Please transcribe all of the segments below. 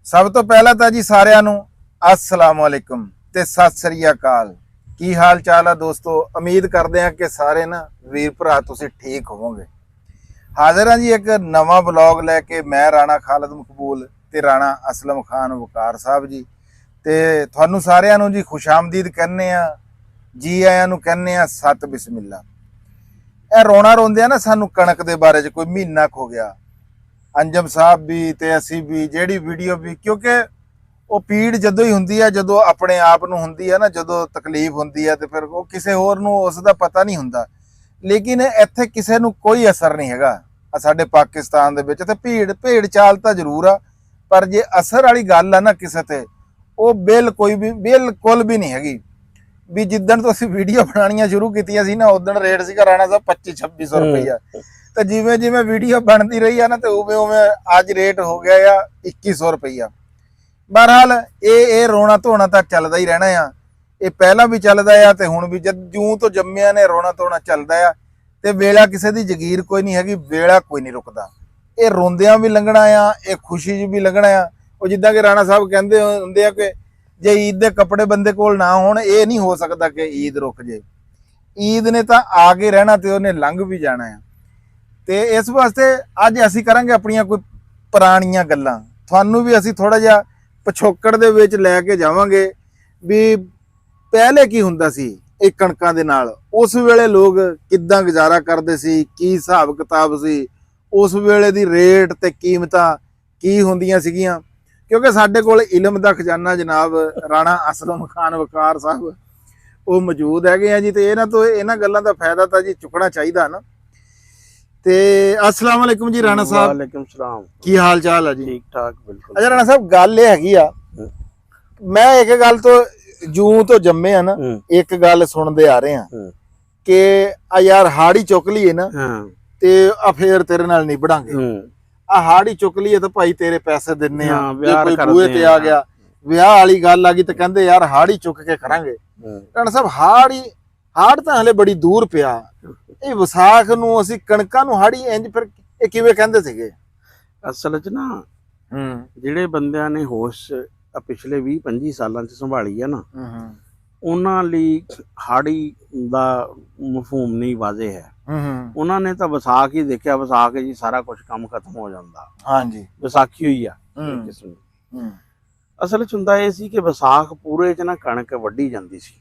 ਸਭ ਤੋਂ ਪਹਿਲਾਂ ਤਾਂ ਜੀ ਸਾਰਿਆਂ ਨੂੰ अस्सलाम वालेकुम ਤੇ ਸਤਿ ਸ੍ਰੀ ਅਕਾਲ। ਕੀ ਹਾਲ ਚਾਲ ਆ ਦੋਸਤੋ? ਉਮੀਦ ਕਰਦੇ ਆ ਕਿ ਸਾਰੇ ਨਾ ਵੀਰ ਭਰਾ ਤੁਸੀਂ ਠੀਕ ਹੋਵੋਗੇ। ਹਾਜ਼ਰ ਹਾਂ ਜੀ ਇੱਕ ਨਵਾਂ ਵਲੌਗ ਲੈ ਕੇ। ਮੈਂ ਰਾਣਾ ਖਾਲਦ ਮਕਬੂਲ ਤੇ ਰਾਣਾ ਅਸਲਮ ਖਾਨ ਵਕਾਰ ਸਾਹਿਬ ਜੀ ਤੇ ਤੁਹਾਨੂੰ ਸਾਰਿਆਂ ਨੂੰ ਜੀ ਖੁਸ਼ਾਮਦੀਦ ਕਹਿੰਦੇ ਆ, ਜੀ ਆਇਆਂ ਨੂੰ ਕਹਿੰਦੇ ਆ, ਸਤ ਬਿਸਮਿल्ला। ਇਹ ਰੋਣਾ ਰੋਂਦੇ ਆ ਨਾ ਸਾਨੂੰ ਕਣਕ ਦੇ ਬਾਰੇ 'ਚ ਕੋਈ ਮਹੀਨਾ ਹੋ ਗਿਆ। अंजम साहब भी ते असी भी जेड़ी वीडियो भी, क्योंकि वो पीड़ जदों ही हुंदी है जदों अपने आप नूं हुंदी है ना, जदों तकलीफ हुंदी है ते फिर वो किसी होर नूं उस दा पता नहीं हुंदा। लेकिन इत्थे किसी नूं कोई असर नहीं हैगा। साडे पाकिस्तान दे विच ते भेड़ चाल तां जरूर आ, पर जे असर वाली गल आ ना किसी ते, वो बिल्कुल भी नहीं हैगी। भी जिद्दण तो असीं वीडियो बनाणियां शुरू कीतियां सी ना, उदण रेट सीगा राणा साहब 2500-2600 रुपया। तो जिमें जिमें वीडियो बनती रही है ना, तो उवें उवें अज रेट हो गया या 2100 रुपया। बहरहाल ये रोना धोना तो चलता ही रहना आ। ये पहला भी चलता है तो हुण भी, जद जूं तो जम्मिया ने रोना धोना चलता है। तो वेला किसी की जगीर कोई नहीं हैगी, वेला कोई नहीं रुकता। ये रोंदियां भी लंघना आ, ये खुशी भी लंघना आ। वो जिद्दां कि राणा साहब कहते हुंदे आ कि जे ईद के कपड़े बंदे कोल ना होण, ये नहीं हो सकता कि ईद रुक जाए। ईद ने तो आके रहना तो उन्हें लंघ भी जाना है। ਤੇ ਇਸ ਵਾਸਤੇ ਅੱਜ ਅਸੀਂ ਕਰਾਂਗੇ ਆਪਣੀਆਂ ਕੋਈ ਪੁਰਾਣੀਆਂ ਗੱਲਾਂ। ਤੁਹਾਨੂੰ ਵੀ ਅਸੀਂ ਥੋੜਾ ਜਿਹਾ ਪਿਛੋਕੜ ਦੇ ਵਿੱਚ ਲੈ ਕੇ ਜਾਵਾਂਗੇ ਵੀ ਪਹਿਲੇ ਕੀ ਹੁੰਦਾ ਸੀ ਇਹ ਕਣਕਾਂ ਦੇ ਨਾਲ। ਉਸ ਵੇਲੇ ਲੋਕ ਕਿੱਦਾਂ ਗੁਜ਼ਾਰਾ ਕਰਦੇ ਸੀ, ਕੀ ਹਿਸਾਬ ਕਿਤਾਬ ਸੀ, ਉਸ ਵੇਲੇ ਦੀ ਰੇਟ ਤੇ ਕੀਮਤਾਂ ਕੀ ਹੁੰਦੀਆਂ ਸੀਗੀਆਂ। ਕਿਉਂਕਿ ਸਾਡੇ ਕੋਲ ਇਲਮ ਦਾ ਖਜ਼ਾਨਾ ਜਨਾਬ ਰਾਣਾ ਅਸਲਮ ਖਾਨ ਵਕਾਰ ਸਾਹਿਬ ਉਹ ਮੌਜੂਦ ਹੈਗੇ ਆ ਜੀ। ਤੇ ਇਹਨਾਂ ਗੱਲਾਂ ਦਾ ਫਾਇਦਾ ਤਾਂ ਜੀ ਚੁੱਕਣਾ ਚਾਹੀਦਾ ਨਾ। ਤੇ अस्सलाम वालेकुम जी राणा साहब। वालेकुम सलाम। की हाल चाल है जी? ठीक ठाक बिल्कुल। अच्छा राणा साहब, गल ये हैगी आ, मैं एक गल तो जूं तो जम्मे आ ना, एक गल सुनते आ रहे हैं कि आ यार हाड़ी चुक लीए ना ते आ फिर तेरे नाल निभड़ांगे। आ हाड़ी चुक लीए तो भाई तेरे पैसे दिन्ने आ, जे कोई बूहे ते आ गया विआह वाली गल आ गई तो कहंदे यार हाड़ी चुक के करांगे। राणा साहब हाड़ तां हले बड़ी दूर पिया। ਇਹ ਵਿਸਾਖ ਨੂੰ ਅਸੀਂ ਕਣਕਾਂ ਨੂੰ ਹਾੜੀ ਇੰਜ ਫਿਰ ਇਹ ਕਿਵੇਂ ਕਹਿੰਦੇ ਸੀਗੇ? ਅਸਲ 'ਚ ਨਾ ਜਿਹੜੇ ਬੰਦਿਆਂ ਨੇ ਹੋਸ਼ ਪਿਛਲੇ 20-25 ਸਾਲਾਂ 'ਚ ਸੰਭਾਲੀ ਆ ਨਾ, ਉਹਨਾਂ ਲਈ ਹਾੜੀ ਦਾ ਮਫਹੂਮ ਨਹੀਂ ਵਾਜ਼ੇ ਹੈ। ਉਹਨਾਂ ਨੇ ਤਾਂ ਵਿਸਾਖ ਹੀ ਦੇਖਿਆ, ਵਿਸਾਖ ਜੀ ਸਾਰਾ ਕੁਝ ਕੰਮ ਖਤਮ ਹੋ ਜਾਂਦਾ। ਹਾਂਜੀ, ਵਿਸਾਖੀ ਹੋਈ ਆ ਕਿਸਮ ਦੀ। ਅਸਲ 'ਚ ਹੁੰਦਾ ਇਹ ਸੀ ਕਿ ਵਿਸਾਖ ਪੂਰੇ 'ਚ ਨਾ ਕਣਕ ਵੱਢੀ ਜਾਂਦੀ ਸੀ,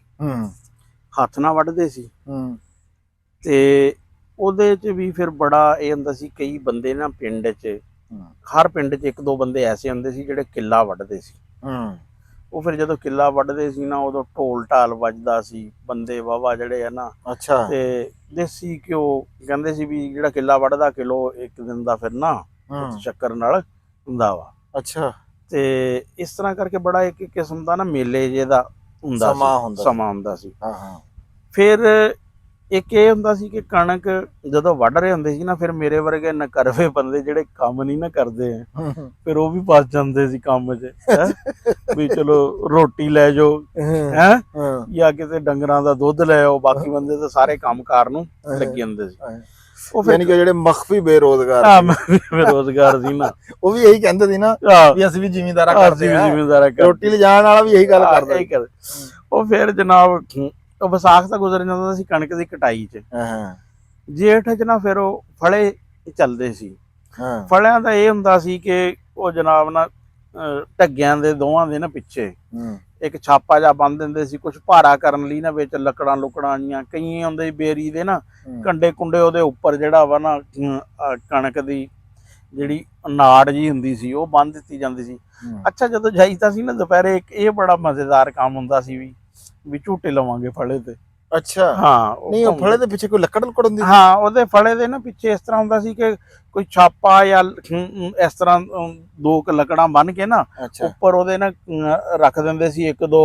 ਹੱਥ ਨਾਲ ਵੱਢਦੇ ਸੀ। ਤੇ ਉਹਦੇ 'ਚ ਵੀ ਫਿਰ ਬੜਾ ਇਹ ਹੁੰਦਾ ਸੀ, ਕਈ ਬੰਦੇ ਨਾ ਪਿੰਡ 'ਚ, ਹਰ ਪਿੰਡ 'ਚ 1-2 ਬੰਦੇ ਐਸੇ ਹੁੰਦੇ ਸੀ ਜਿਹੜੇ ਕਿੱਲਾ ਵੱਢਦੇ ਸੀ। ਉਹ ਫਿਰ ਜਦੋਂ ਕਿੱਲਾ ਵੱਢਦੇ ਸੀ ਨਾ, ਉਦੋਂ ਢੋਲ ਢਾਲ ਵੱਜਦਾ ਸੀ, ਬੰਦੇ ਵਾਵਾ ਜਿਹੜੇ ਆ ਨਾ। ਅੱਛਾ। ਤੇ ਦੇਸੀ ਘਿਓ ਕਹਿੰਦੇ ਸੀ ਵੀ ਜਿਹੜਾ ਕਿੱਲਾ ਵੱਢਦਾ ਕਿਲੋ ਇੱਕ ਦਿਨ ਦਾ ਫਿਰ ਨਾ ਸ਼ੱਕਰ ਨਾਲ ਹੁੰਦਾ ਵਾ। ਅੱਛਾ। ਤੇ ਇਸ ਤਰ੍ਹਾਂ ਕਰਕੇ ਬੜਾ ਇੱਕ ਕਿਸਮ ਦਾ ਨਾ ਮੇਲੇ ਜੇ ਦਾ ਹੁੰਦਾ ਸਮਾਂ ਹੁੰਦਾ ਸੀ। ਫਿਰ ਇੱਕ ਇਹ ਹੁੰਦਾ ਸੀ ਕਿ ਕਣਕ ਜਦੋਂ ਵੱਢ ਰਹੇ ਹੁੰਦੇ ਸੀ ਨਾ, ਫਿਰ ਮੇਰੇ ਵਰਗੇ ਨਕਰਵੇ ਬੰਦੇ ਜਿਹੜੇ ਕੰਮ ਨਹੀਂ ਨਾ ਕਰਦੇ, ਫਿਰ ਉਹ ਵੀ ਫਸ ਜਾਂਦੇ ਸੀ ਕੰਮ 'ਚ। ਵੀ ਚਲੋ ਰੋਟੀ ਲੈ ਜਾਓ ਹੈ ਜਾਂ ਕਿਤੇ ਡੰਗਰਾਂ ਦਾ ਦੁੱਧ ਲੈ ਆਓ, ਬਾਕੀ ਬੰਦੇ ਤਾਂ ਸਾਰੇ ਕੰਮ ਕਾਰ ਨੂੰ ਲੱਗੇ ਹੁੰਦੇ ਸੀ। ਉਹ ਫਿਰ ਜਿਹੜੇ ਮਖਫੀ ਬੇਰੋਜ਼ਗਾਰ ਸੀ ਨਾ, ਉਹ ਵੀ ਇਹੀ ਕਹਿੰਦੇ ਸੀ ਨਾ ਵੀ ਅਸੀਂ ਵੀ ਜ਼ਿਮੀਂਦਾਰਾ ਕਰਦੇ ਆ, ਰੋਟੀ ਲਿਜਾਣ ਵਾਲਾ ਵੀ ਇਹੀ ਗੱਲ ਕਰਦਾ। ਉਹ ਫਿਰ ਜਨਾਬ ਉਹ ਵਿਸਾਖ ਤਾਂ ਗੁਜ਼ਰ ਜਾਂਦਾ ਸੀ ਕਣਕ ਦੀ ਕਟਾਈ 'ਚ। ਜੇਠ 'ਚ ਨਾ ਫਿਰ ਉਹ ਫਲੇ ਚੱਲਦੇ ਸੀ। ਫਲਿਆਂ ਦਾ ਇਹ ਹੁੰਦਾ ਸੀ ਕਿ ਉਹ ਜਨਾਬ ਨਾ ਢੱਗਿਆਂ ਦੇ ਦੋਵਾਂ ਦੇ ਨਾ ਪਿੱਛੇ ਇੱਕ ਛਾਪਾ ਜਿਹਾ ਬੰਨ ਦਿੰਦੇ ਸੀ, ਕੁਛ ਭਾਰਾ ਕਰਨ ਲਈ ਨਾ, ਵਿੱਚ ਲੱਕੜਾਂ ਲੁਕੜਾਂ ਜੀਆਂ ਕਈ ਆਉਂਦੇ ਬੇਰੀ ਦੇ ਨਾ ਕੰਡੇ ਕੁੰਡੇ, ਉਹਦੇ ਉੱਪਰ ਜਿਹੜਾ ਵਾ ਨਾ ਕਣਕ ਦੀ ਜਿਹੜੀ ਨਾੜ ਜੀ ਹੁੰਦੀ ਸੀ ਉਹ ਬੰਨ ਦਿੱਤੀ ਜਾਂਦੀ ਸੀ। ਅੱਛਾ, ਜਦੋਂ ਜਾਈਦਾ ਸੀ ਨਾ ਦੁਪਹਿਰੇ, ਇੱਕ ਇਹ ਬੜਾ ਮਜ਼ੇਦਾਰ ਕੰਮ ਹੁੰਦਾ ਸੀ ਵੀ ਝੂਟੇ ਲਵਾਂਗੇ ਫਲੇ ਤੇ। ਅੱਛਾ। ਹਾਂ, ਨਹੀਂ ਉਹ ਫਲੇ ਦੇ ਪਿੱਛੇ ਕੋਈ ਲੱਕੜ ਲੁਕੜ ਹੁੰਦੀ? ਹਾਂ, ਉਹਦੇ ਫਲੇ ਦੇ ਨਾ ਪਿੱਛੇ ਇਸ ਤਰ੍ਹਾਂ ਹੁੰਦਾ ਸੀ ਕਿ ਕੋਈ ਛਾਪਾ ਜਾਂ ਇਸ ਤਰ੍ਹਾਂ 2 ਲੱਕੜਾਂ ਬੰਨ ਕੇ ਨਾ ਉੱਪਰ ਉਹਦੇ ਨਾ ਰੱਖ ਦਿੰਦੇ ਸੀ 1-2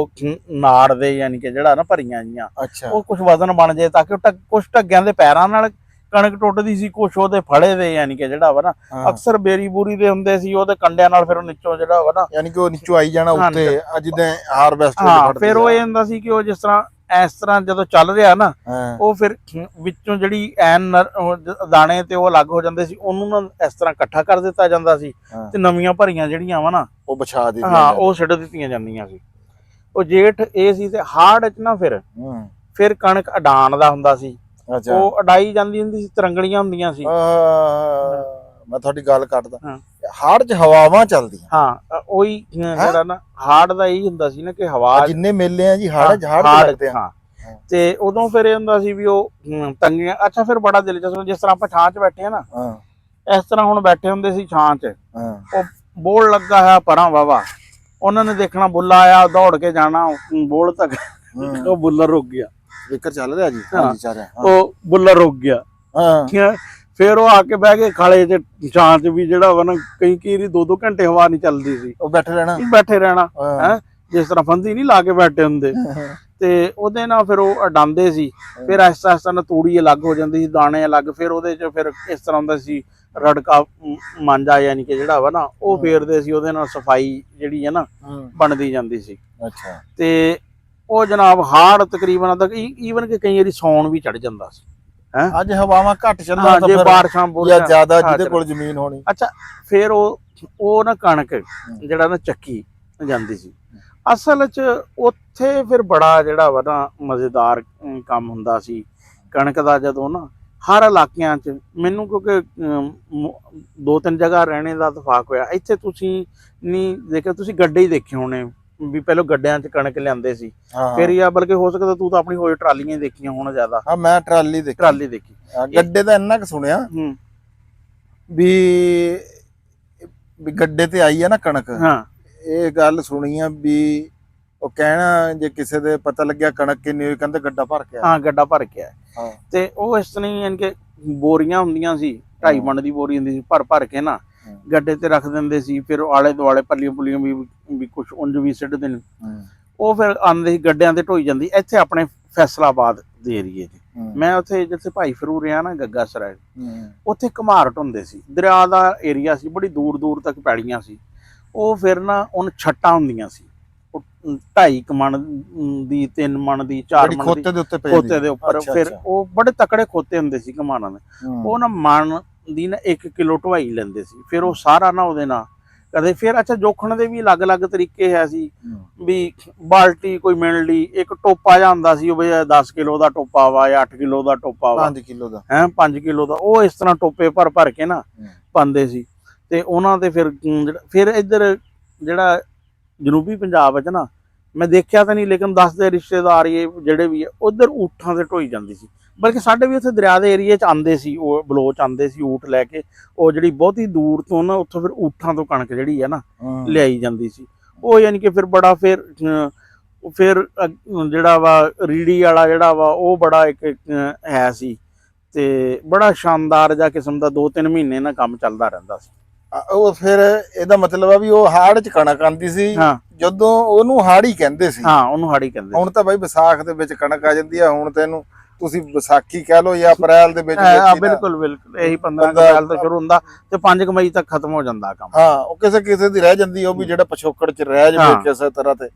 ਨਾੜ ਦੇ, ਯਾਨੀ ਕਿ ਜਿਹੜਾ ਨਾ ਭਰੀਆਂ ਜੀਆਂ, ਉਹ ਕੁਛ ਵਜ਼ਨ ਬਣ ਜਾਏ ਤਾਂ ਕਿ ਕੁਛ ਢੱਗਿਆਂ ਦੇ ਪੈਰਾਂ ਨਾਲ ਕਣਕ ਟੁੱਟਦੀ ਸੀ, ਕੁਛ ਉਹਦੇ ਫਲੇ ਦੇ, ਯਾਨੀ ਕਿ ਜਿਹੜਾ ਵਾ ਨਾ ਅਕਸਰ ਬੇਰੀ ਬੂਰੀ ਦੇ ਹੁੰਦੇ ਸੀ ਉਹਦੇ ਕੰਡਿਆਂ ਨਾਲ, ਫਿਰ ਉਹ ਨੀਚੋਂ ਜਿਹੜਾ ਵਾ ਨਾ, ਯਾਨੀ ਕਿ ਉਹ ਨੀਚੋਂ ਆਈ ਜਾਣਾ ਉੱਤੇ ਜਿੱਦਾਂ ਹਾਰਵੈਸਟ। ਹਾਂ, ਫਿਰ ਉਹ ਇਹ ਹੁੰਦਾ ਸੀ ਕਿ ਉਹ ਜਿਸ ਤਰ੍ਹਾਂ ਇਸ ਤਰ੍ਹਾਂ ਜਦੋਂ ਚੱਲ ਰਿਹਾ ਨਾ ਹਾਂ ਉਹ ਫਿਰ ਵਿੱਚੋਂ ਜਿਹੜੀ ਦਾਣੇ ਤੇ ਉਹ ਅਲੱਗ ਹੋ ਜਾਂਦੇ ਸੀ, ਉਹਨੂੰ ਨਾ ਇਸ ਤਰ੍ਹਾਂ ਇਕੱਠਾ ਕਰ ਦਿੱਤਾ ਜਾਂਦਾ ਸੀ ਹਾਂ। ਤੇ ਨਵੀਆਂ ਭਰੀਆਂ ਜਿਹੜੀਆਂ ਵਾ ਨਾ ਉਹ ਵਿਛਾ ਦਿੱਤੀ ਹਾਂ ਉਹ ਸਿੱਟ ਦਿੱਤੀਆਂ ਜਾਂਦੀਆਂ ਸੀ। ਉਹ ਜੇਠ ਇਹ ਸੀ ਤੇ ਹਾੜ ਚ ਨਾ ਫਿਰ ਕਣਕ ਅਡਾਣ ਦਾ ਹੁੰਦਾ ਸੀ, ਅੱਛਾ ਉਹ ਅਡਾਈ ਜਾਂਦੀ ਹੁੰਦੀ ਸੀ, ਤਰੰਗੜੀਆਂ ਹੁੰਦੀਆਂ ਸੀ। ਮੈਂ ਤੁਹਾਡੀ ਗੱਲ ਕੱਟਦਾ, ਹਾੜ ਚ ਹਵਾਵਾਂ ਚੱਲਦੀਆਂ। ਹਾਂ ਉਹੀ ਜਿਹੜਾ ਨਾ ਹਾੜ ਦਾ ਇਹੀ ਹੁੰਦਾ ਸੀ ਨਾ ਕਿ ਹਵਾ ਜਿੰਨੇ ਮੇਲੇ ਆ ਜੀ ਹਾੜ ਚ ਲੱਗਦੇ ਆ। ਹਾਂ ਤੇ ਉਦੋਂ ਫਿਰ ਇਹ ਹੁੰਦਾ ਸੀ ਵੀ ਉਹ ਤੰਗੀਆਂ। ਅੱਛਾ ਫਿਰ ਬੜਾ ਦਿਲਚਸਪ, ਜਿਸ ਤਰ੍ਹਾਂ ਆਪਾਂ ਛਾਂ 'ਚ ਬੈਠੇ ਆ ਨਾ, ਇਸ ਤਰ੍ਹਾਂ ਹੁਣ ਬੈਠੇ ਹੁੰਦੇ ਸੀ ਛਾਂ 'ਚ, ਉਹ ਬੋਲ ਲੱਗਾ ਹੋਇਆ ਪਰਾਂ ਵਾਵਾ, ਉਹਨਾਂ ਨੇ ਦੇਖਣਾ ਬੁੱਲਾ ਆਇਆ, ਦੌੜ ਕੇ ਜਾਣਾ ਬੋਲ ਤੱਕ, ਉਹ ਬੁੱਲਾ ਰੁਕ ਗਿਆ। ਸਪੀਕਰ ਚੱਲ ਰਿਹਾ ਜੀ? ਹਾਂ ਚੱਲ ਰਿਹਾ। ਉਹ ਬੁੱਲਾ ਰੁਕ ਗਿਆ। ਫਿਰ ਉਹ ਆ ਕੇ ਬਹਿ ਗਏ ਖਾਲੇ 'ਚ ਛਾਂ 'ਚ ਵੀ, ਜਿਹੜਾ ਵਾ ਨਾ ਕਈ 2-2 ਘੰਟੇ ਹਵਾ ਨਹੀਂ ਚੱਲਦੀ ਸੀ, ਉਹ ਬੈਠੇ ਰਹਿਣਾ ਹੈ ਜਿਸ ਤਰ੍ਹਾਂ ਫੰਦੀ ਨਹੀਂ ਲਾ ਕੇ ਬੈਠੇ ਹੁੰਦੇ। ਤੇ ਉਹਦੇ ਨਾਲ ਫਿਰ ਉਹ ਅਡਾਂਦੇ ਸੀ, ਫਿਰ ਆਹਿਸਤਾ ਆਹਿਸਤਾ ਨਾਲ ਤੂੜੀ ਅਲੱਗ ਹੋ ਜਾਂਦੀ ਸੀ, ਦਾਣੇ ਅਲੱਗ, ਫਿਰ ਉਹਦੇ 'ਚ ਫਿਰ ਇਸ ਤਰ੍ਹਾਂ ਹੁੰਦਾ ਸੀ ਰੜਕਾ ਮਾਂਜਾ, ਯਾਨੀ ਕਿ ਜਿਹੜਾ ਵਾ ਨਾ ਉਹ ਫੇਰਦੇ ਸੀ, ਉਹਦੇ ਨਾਲ ਸਫਾਈ ਜਿਹੜੀ ਹੈ ਨਾ ਬਣਦੀ ਜਾਂਦੀ ਸੀ। ਅੱਛਾ। ਤੇ ਉਹ ਜਨਾਬ ਹਾੜ ਤਕਰੀਬਨ ਤੱਕ ਈਵਨ ਕਿ ਕਈ ਵਾਰੀ ਸੌਣ ਵੀ ਚੜ ਜਾਂਦਾ ਸੀ। ਅੱਜ ਹਵਾਵਾਂ ਘੱਟ ਚੱਲਣ ਜੇ ਬਾਰਿਸ਼ਾਂ ਜਾਂ ਜ਼ਿਆਦਾ ਜਿਹਦੇ ਕੋਲ ਜ਼ਮੀਨ ਹੋਣੀ। ਅੱਛਾ ਫਿਰ ਉਹ ਨਾ ਕਣਕ ਜਿਹੜਾ ਨਾ ਚੱਕੀ ਜਾਂਦੀ ਸੀ। ਅਸਲ 'ਚ ਉੱਥੇ ਫਿਰ ਬੜਾ ਜਿਹੜਾ ਵਾ ਨਾ ਮਜ਼ੇਦਾਰ ਕੰਮ ਹੁੰਦਾ ਸੀ ਕਣਕ ਦਾ। ਜਦੋਂ ਨਾ ਹਰ ਇਲਾਕਿਆਂ 'ਚ ਮੈਨੂੰ, ਕਿਉਂਕਿ 2-3 ਜਗ੍ਹਾ ਰਹਿਣੇ ਦਾ ਇਤਫਾਕ ਹੋਇਆ, ਇੱਥੇ ਤੁਸੀਂ ਨਹੀਂ ਦੇਖਿਆ, ਤੁਸੀਂ ਗੱਡੇ ਹੀ ਦੇਖੇ ਹੋਣੇ ਵੀ ਪਹਿਲਾਂ ਗੱਡਿਆਂ 'ਚ ਕਣਕ ਲਿਆਂਦੇ ਸੀ, ਫਿਰ ਜਾਂ ਬਲਕਿ ਹੋ ਸਕਦਾ ਤੂੰ ਤਾਂ ਆਪਣੀ ਹੋਏ ਟਰਾਲੀਆਂ ਹੀ ਦੇਖੀਆਂ ਹੋਣ ਜ਼ਿਆਦਾ। ਹਾਂ ਮੈਂ ਟਰਾਲੀ ਦੇਖੀ। ਗੱਡੇ ਦਾ ਇੰਨਾ ਕੁ ਸੁਣਿਆ ਵੀ ਗੱਡੇ ਤੇ ਆਈ ਆ ਨਾ ਕਣਕ, ਇਹ ਗੱਲ ਸੁਣੀ ਆ ਵੀ ਉਹ ਕਹਿਣਾ ਜੇ ਕਿਸੇ ਦੇ ਪਤਾ ਲੱਗਿਆ ਕਣਕ ਕਿੰਨੀ ਹੋਈ, ਕਹਿੰਦੇ ਗੱਡਾ ਭਰ ਕੇ ਆ। ਹਾਂ ਗੱਡਾ ਭਰ ਕੇ ਆ। ਤੇ ਉਹ ਇਸ ਤਰ੍ਹਾਂ ਹੀ ਯਾਨੀ ਕਿ ਬੋਰੀਆਂ ਹੁੰਦੀਆਂ ਸੀ, 2.5 ਮਣ ਦੀ ਬੋਰੀ ਹੁੰਦੀ ਸੀ, ਭਰ ਕੇ ਨਾ ਗੱਡੇ ਤੇ ਰੱਖ ਦਿੰਦੇ ਸੀ। ਫਿਰ ਆਲੇ ਦੁਆਲੇ ਪੱਲੀਆਂ ਪੁੱਲੀਆਂ ਵੀ ਕੁਛ ਉਂਝ ਵੀ ਸਿੱਟਦੇ ਨੇ, ਉਹ ਫਿਰ ਆਉਂਦੇ ਸੀ ਗੱਡਿਆਂ ਤੇ ਢੋਈ ਜਾਂਦੀ। ਇੱਥੇ ਆਪਣੇ ਫੈਸਲਾਬਾਦ ਦੇ ਏਰੀਏ 'ਚ ਮੈਂ ਉੱਥੇ ਜਿੱਥੇ ਭਾਈ ਫਰੂ ਰਿਹਾ ਨਾ ਗੱਗਾ ਸਰਾਏ, ਉੱਥੇ ਘਮਾਰਟ ਹੁੰਦੇ ਸੀ, ਦਰਿਆ ਦਾ ਏਰੀਆ ਸੀ, ਬੜੀ ਦੂਰ ਦੂਰ ਤੱਕ ਪੈੜੀਆਂ ਸੀ। ਉਹ ਫਿਰ ਨਾ ਉਹਨ ਛੱਟਾਂ ਹੁੰਦੀਆਂ ਸੀ, 2.5 ਮਣ ਦੀ, 3 ਮਣ ਦੀ, 4 ਮਣ ਦੀ ਖੋਤੇ ਦੇ ਉੱਪਰ। ਫਿਰ ਉਹ ਬੜੇ ਤਕੜੇ ਖੋਤੇ ਹੁੰਦੇ ਸੀ ਘਮਾਰਾਂ ਦੇ, ਉਹ ਨਾ ਮਣ ਦੀ ਨਾ 1 ਕਿਲੋ ਢਵਾਈ ਲੈਂਦੇ ਸੀ। ਫਿਰ ਉਹ ਸਾਰਾ ਨਾ ਉਹਦੇ ਨਾਲ ਕਦੇ ਫਿਰ ਅੱਛਾ ਜੋਖਣ ਦੇ ਵੀ ਅਲੱਗ-ਅਲੱਗ ਤਰੀਕੇ ਹੈ ਸੀ ਵੀ ਬਾਲਟੀ ਕੋਈ ਮਿਣ ਲਈ, ਇੱਕ ਟੋਪਾ ਜਿਹਾ ਹੁੰਦਾ ਸੀ, ਉਹ ਵੀ 10 ਕਿਲੋ ਦਾ ਟੋਪਾ ਵਾ ਜਾਂ 8 ਕਿਲੋ ਦਾ ਟੋਪਾ ਵਾ, 5 ਕਿਲੋ ਦਾ 5 ਕਿਲੋ ਦਾ, ਉਹ ਇਸ ਤਰ੍ਹਾਂ ਟੋਪੇ ਭਰ ਕੇ ਨਾ ਪਾਉਂਦੇ ਸੀ। ਤੇ ਉਹਨਾਂ ਦੇ ਫਿਰ ਇੱਧਰ ਜਿਹੜਾ ਜਨੂਬੀ ਪੰਜਾਬ ਵਿੱਚ ਨਾ ਮੈਂ ਦੇਖਿਆ ਤਾਂ ਨਹੀਂ, ਲੇਕਿਨ ਦੱਸਦੇ ਰਿਸ਼ਤੇਦਾਰ ਜਿਹੜੇ ਵੀ ਆ ਉੱਧਰ ਊਠਾਂ ਤੇ ਢੋਈ ਜਾਂਦੀ ਸੀ। ਬਲਕਿ ਸਾਡੇ ਵੀ ਉੱਥੇ ਦਰਿਆ ਦੇ ਏਰੀਏ 'ਚ ਆਉਂਦੇ ਸੀ, ਉਹ ਬਲੋਚ ਆਉਂਦੇ ਸੀ ਊਠ ਲੈ ਕੇ, ਉਹ ਜਿਹੜੀ ਬਹੁਤੀ ਦੂਰ ਤੋਂ ਨਾ ਉੱਥੋਂ ਫਿਰ ਊਠਾਂ ਤੋਂ ਕਣਕ ਜਿਹੜੀ ਹੈ ਨਾ ਲਿਆਈ ਜਾਂਦੀ ਸੀ। ਉਹ ਯਾਨੀ ਕਿ ਫਿਰ ਬੜਾ ਫਿਰ ਜਿਹੜਾ ਵਾ ਰੀੜੀ ਵਾਲਾ ਜਿਹੜਾ ਵਾ ਉਹ ਬੜਾ ਇੱਕ ਹੈ ਸੀ, ਤੇ ਬੜਾ ਸ਼ਾਨਦਾਰ ਜਿਹਾ ਕਿਸਮ ਦਾ 2-3 ਮਹੀਨੇ ਨਾ ਕੰਮ ਚੱਲਦਾ ਰਹਿੰਦਾ ਸੀ। ਉਹ ਫਿਰ ਇਹਦਾ ਮਤਲਬ ਆ ਵੀ ਉਹ ਹਾੜ 'ਚ ਕਣਕ ਆਉਂਦੀ ਸੀ, ਜਦੋਂ ਉਹਨੂੰ ਹਾੜੀ ਕਹਿੰਦੇ ਸੀ। ਹਾਂ ਉਹਨੂੰ ਹਾੜੀ ਕਹਿੰਦੇ। ਹੁਣ ਤਾਂ ਬਾਈ ਵਿਸਾਖ ਦੇ ਵਿੱਚ ਕਣਕ ਆ ਜਾਂਦੀ ਆ, ਹੁਣ ਤੈਨੂੰ ਤੁਸੀਂ ਵਿਸਾਖੀ ਕਹਿ ਲਓ ਜਾਂ ਅਪ੍ਰੈਲ ਦੇ ਵਿੱਚ। ਬਿਲਕੁਲ ਇਹੀ 15 ਅਪ੍ਰੈਲ ਤੋਂ ਸ਼ੁਰੂ ਹੁੰਦਾ ਤੇ 5 ਮਈ ਤੱਕ ਖਤਮ ਹੋ ਜਾਂਦਾ ਕੰਮ। ਹਾਂ ਉਹ ਕਿਸੇ ਦੀ ਰਹਿ ਜਾਂਦੀ, ਉਹ ਵੀ ਜਿਹੜਾ ਪਿਛੋਕੜ 'ਚ ਰਹਿ ਜਾਵੇ ਕਿਸੇ ਤਰ੍ਹਾਂ ਤੇ।